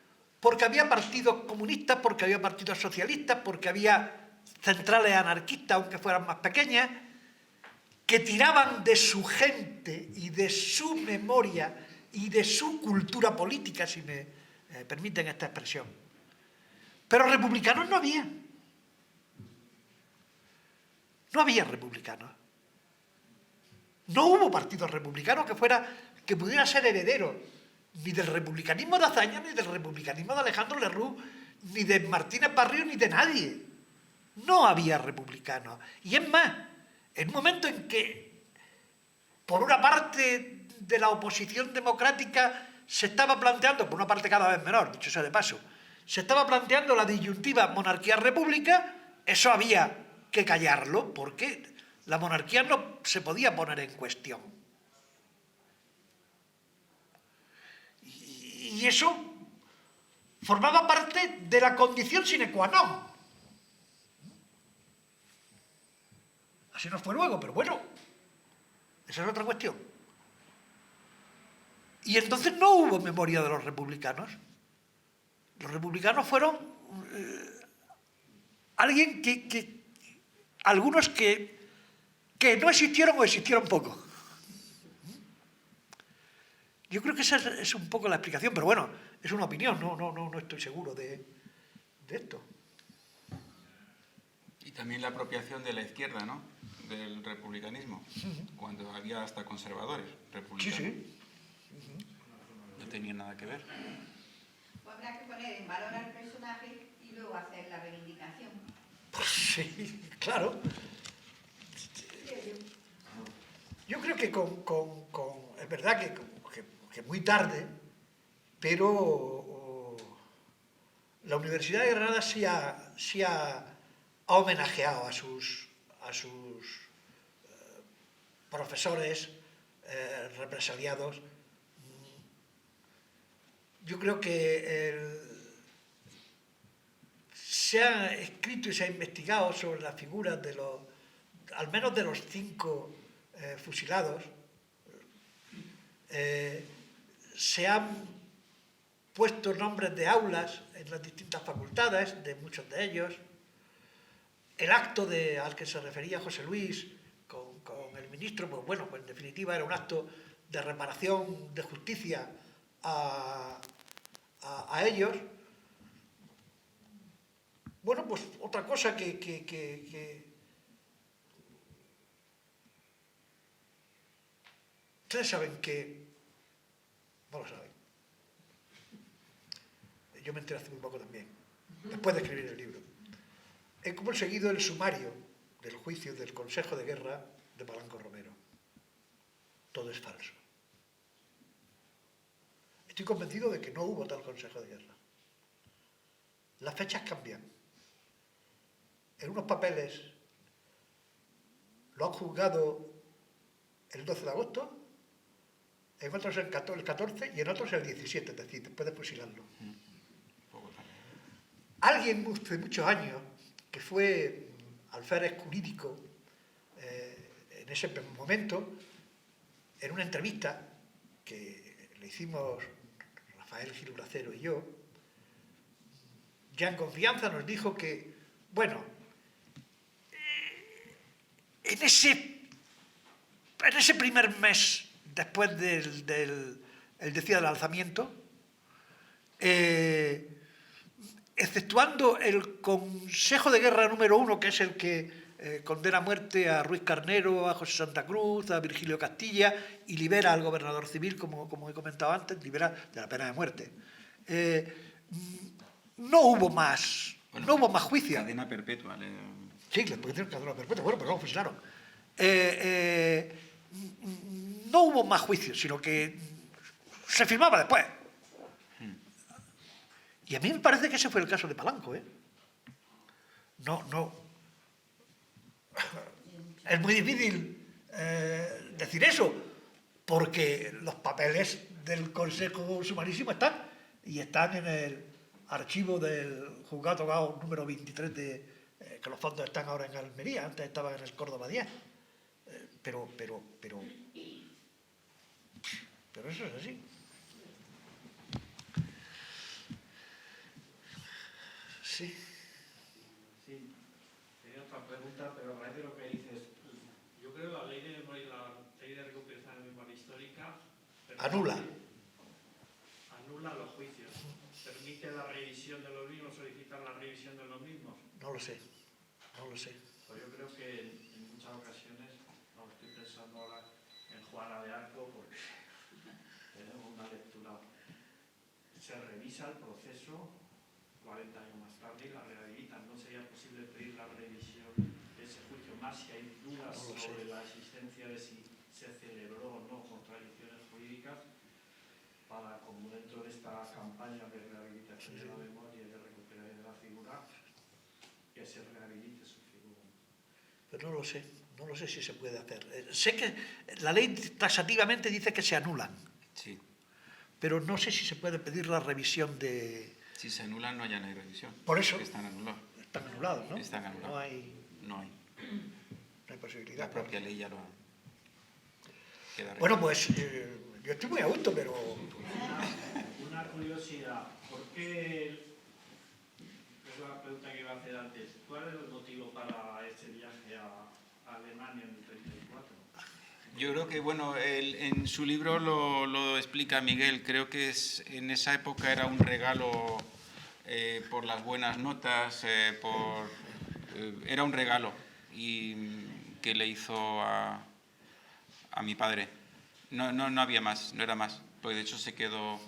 Porque había partidos comunistas, porque había partidos socialistas, porque había centrales anarquistas, aunque fueran más pequeñas, que tiraban de su gente y de su memoria y de su cultura política, si me permiten esta expresión. Pero republicanos no había. No había republicanos. No hubo partido republicano que pudiera ser heredero ni del republicanismo de Azaña, ni del republicanismo de Alejandro Lerroux, ni de Martínez Barrio, ni de nadie. No había republicanos. Y es más, en un momento en que, por una parte de la oposición democrática, se estaba planteando, por una parte cada vez menor, dicho sea de paso, se estaba planteando la disyuntiva monarquía-república, eso había que callarlo, porque la monarquía no se podía poner en cuestión. Y eso formaba parte de la condición sine qua non. Así nos fue luego, pero bueno, esa es otra cuestión. Y entonces no hubo memoria de los republicanos. Los republicanos fueron algunos que no existieron o existieron poco. Yo creo que esa es un poco la explicación, pero bueno, es una opinión, no estoy seguro de esto. Y también la apropiación de la izquierda, ¿no?, del republicanismo, cuando había hasta conservadores republicanos. Sí. No tenían nada que ver. Pues habrá que poner en valor al personaje y luego hacer la reivindicación. Pues sí, claro. Yo creo que es verdad que muy tarde, pero la Universidad de Granada sí ha homenajeado a sus profesores represaliados. Yo creo que se ha escrito y se ha investigado sobre las figuras al menos de los 5 fusilados, se han puesto nombres de aulas en las distintas facultades, de muchos de ellos. El acto al que se refería José Luis con el ministro, pues bueno, pues en definitiva era un acto de reparación, de justicia a ellos. Bueno, pues otra cosa que ustedes saben que... No lo saben. Yo me enteré hace muy poco también, después de escribir el libro. He conseguido el sumario del juicio del Consejo de Guerra de Palanco Romero. Todo es falso. Estoy convencido de que no hubo tal Consejo de Guerra. Las fechas cambian. En unos papeles lo han juzgado el 12 de agosto, en otros el 14 y en otros el 17, es decir, después de fusilarlo. Alguien hace muchos años, que fue alférez jurídico en ese momento, en una entrevista que le hicimos Rafael Gil Bracero y yo, ya en confianza nos dijo que, bueno, en ese primer mes después del día del alzamiento, exceptuando el Consejo de Guerra número 1, que es el que condena a muerte a Ruiz Carnero, a José Santa Cruz, a Virgilio Castilla y libera al gobernador civil, como he comentado antes, libera de la pena de muerte. No hubo más, bueno, no hubo más juicio. Cadena perpetua. Sí, les pusieron cadena perpetua, bueno, pero no fusilaron. No hubo más juicio, sino que se firmaba después. Y a mí me parece que ese fue el caso de Palanco, ¿eh? No. Es muy difícil decir eso, porque los papeles del Consejo Sumarísimo están en el archivo del Juzgado Gao número 23 que los fondos están ahora en Almería, antes estaban en el Córdoba 10. Pero eso es así. Sí. Sí, tenía otra pregunta, pero a raíz de lo que dices, yo creo que la ley de memoria y la ley de recuperación de memoria histórica Anula los juicios. ¿Permite la revisión de los mismos, solicitar la revisión de los mismos? No lo sé. Pues yo creo que en muchas ocasiones, no estoy pensando ahora en Juana de Arco, porque tenemos una lectura, se revisa el proceso 40 años más tarde y la rehabilitan. ¿No sería posible pedir la revisión de ese juicio más si hay dudas sobre la existencia de si se celebró o no contradicciones jurídicas para, como dentro de esta campaña de rehabilitación de la memoria y de recuperación de la figura, que se rehabilite su figura? Pero no lo sé si se puede hacer. Sé que la ley taxativamente dice que se anulan. Sí. Pero no sé si se puede pedir la revisión de... Si se anulan, no hay revisión. Por eso. Están anulados. Están anulados, ¿no? Están anulados. No hay posibilidad. La propia ley ya lo ha... Bueno, pues yo estoy muy a gusto, pero... Una curiosidad. ¿Por qué, es la pregunta que iba a hacer antes, cuál es el motivo para ese viaje a Alemania en el 34? Yo creo que, bueno, en su libro lo explica Miguel. Creo que en esa época era un regalo por las buenas notas, era un regalo que le hizo a mi padre. No había más, no era más. Porque de hecho se quedó,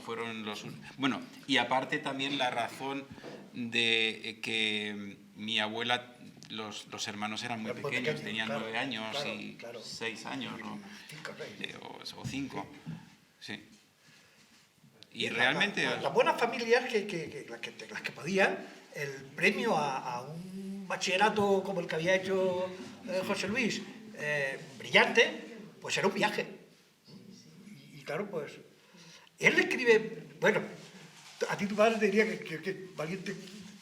fueron los... Bueno, y aparte también la razón de que mi abuela... Los hermanos eran muy pequeños, tenían 9 años y 6 años, ¿no? 5 o 5, sí. Y realmente... Las buenas familias, las que podían, el premio a un bachillerato como el que había hecho José Luis, brillante, pues era un viaje. Y claro, pues... Él le escribe... Bueno, a ti tu padre te diría que valiente...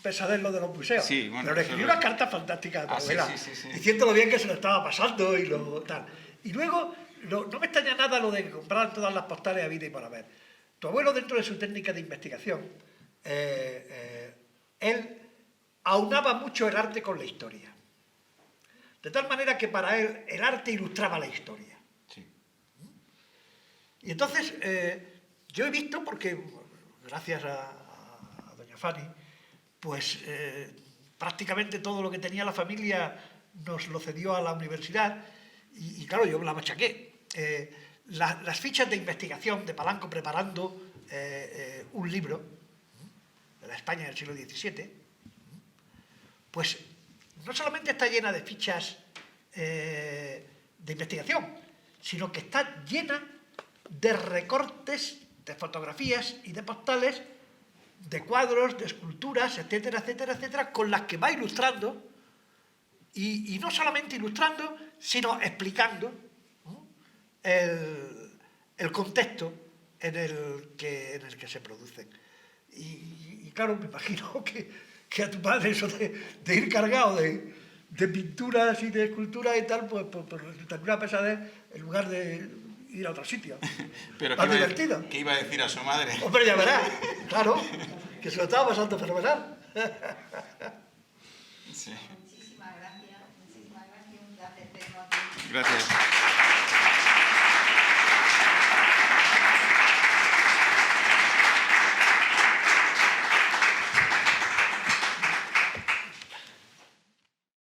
pesadelo de los museos, sí, bueno, pero le escribió una carta fantástica a tu abuela, sí. diciendo lo bien que se lo estaba pasando y lo tal. Y luego no me extraña nada lo de comprar todas las postales a vida y por haber. Tu abuelo, dentro de su técnica de investigación, él aunaba mucho el arte con la historia. De tal manera que para él el arte ilustraba la historia. Sí. Y entonces yo he visto, porque gracias a doña Fanny, pues prácticamente todo lo que tenía la familia nos lo cedió a la universidad y claro, yo me la machaqué. Las fichas de investigación de Palanco preparando un libro de la España del siglo XVII, pues no solamente está llena de fichas de investigación, sino que está llena de recortes, de fotografías y de postales, de cuadros, de esculturas, etcétera, etcétera, etcétera, con las que va ilustrando, y no solamente ilustrando, sino explicando el contexto en el que se producen. Y claro, me imagino que a tu padre eso de ir cargado de pinturas y de esculturas y tal, pues resulta una pesadez en lugar de ir a otro sitio. Pero más divertido. ¿qué iba a decir a su madre? Hombre, ya verás, claro, que se lo estaba pasando fenomenal. Sí. Muchísimas gracias, un placer tenerlo aquí. Gracias.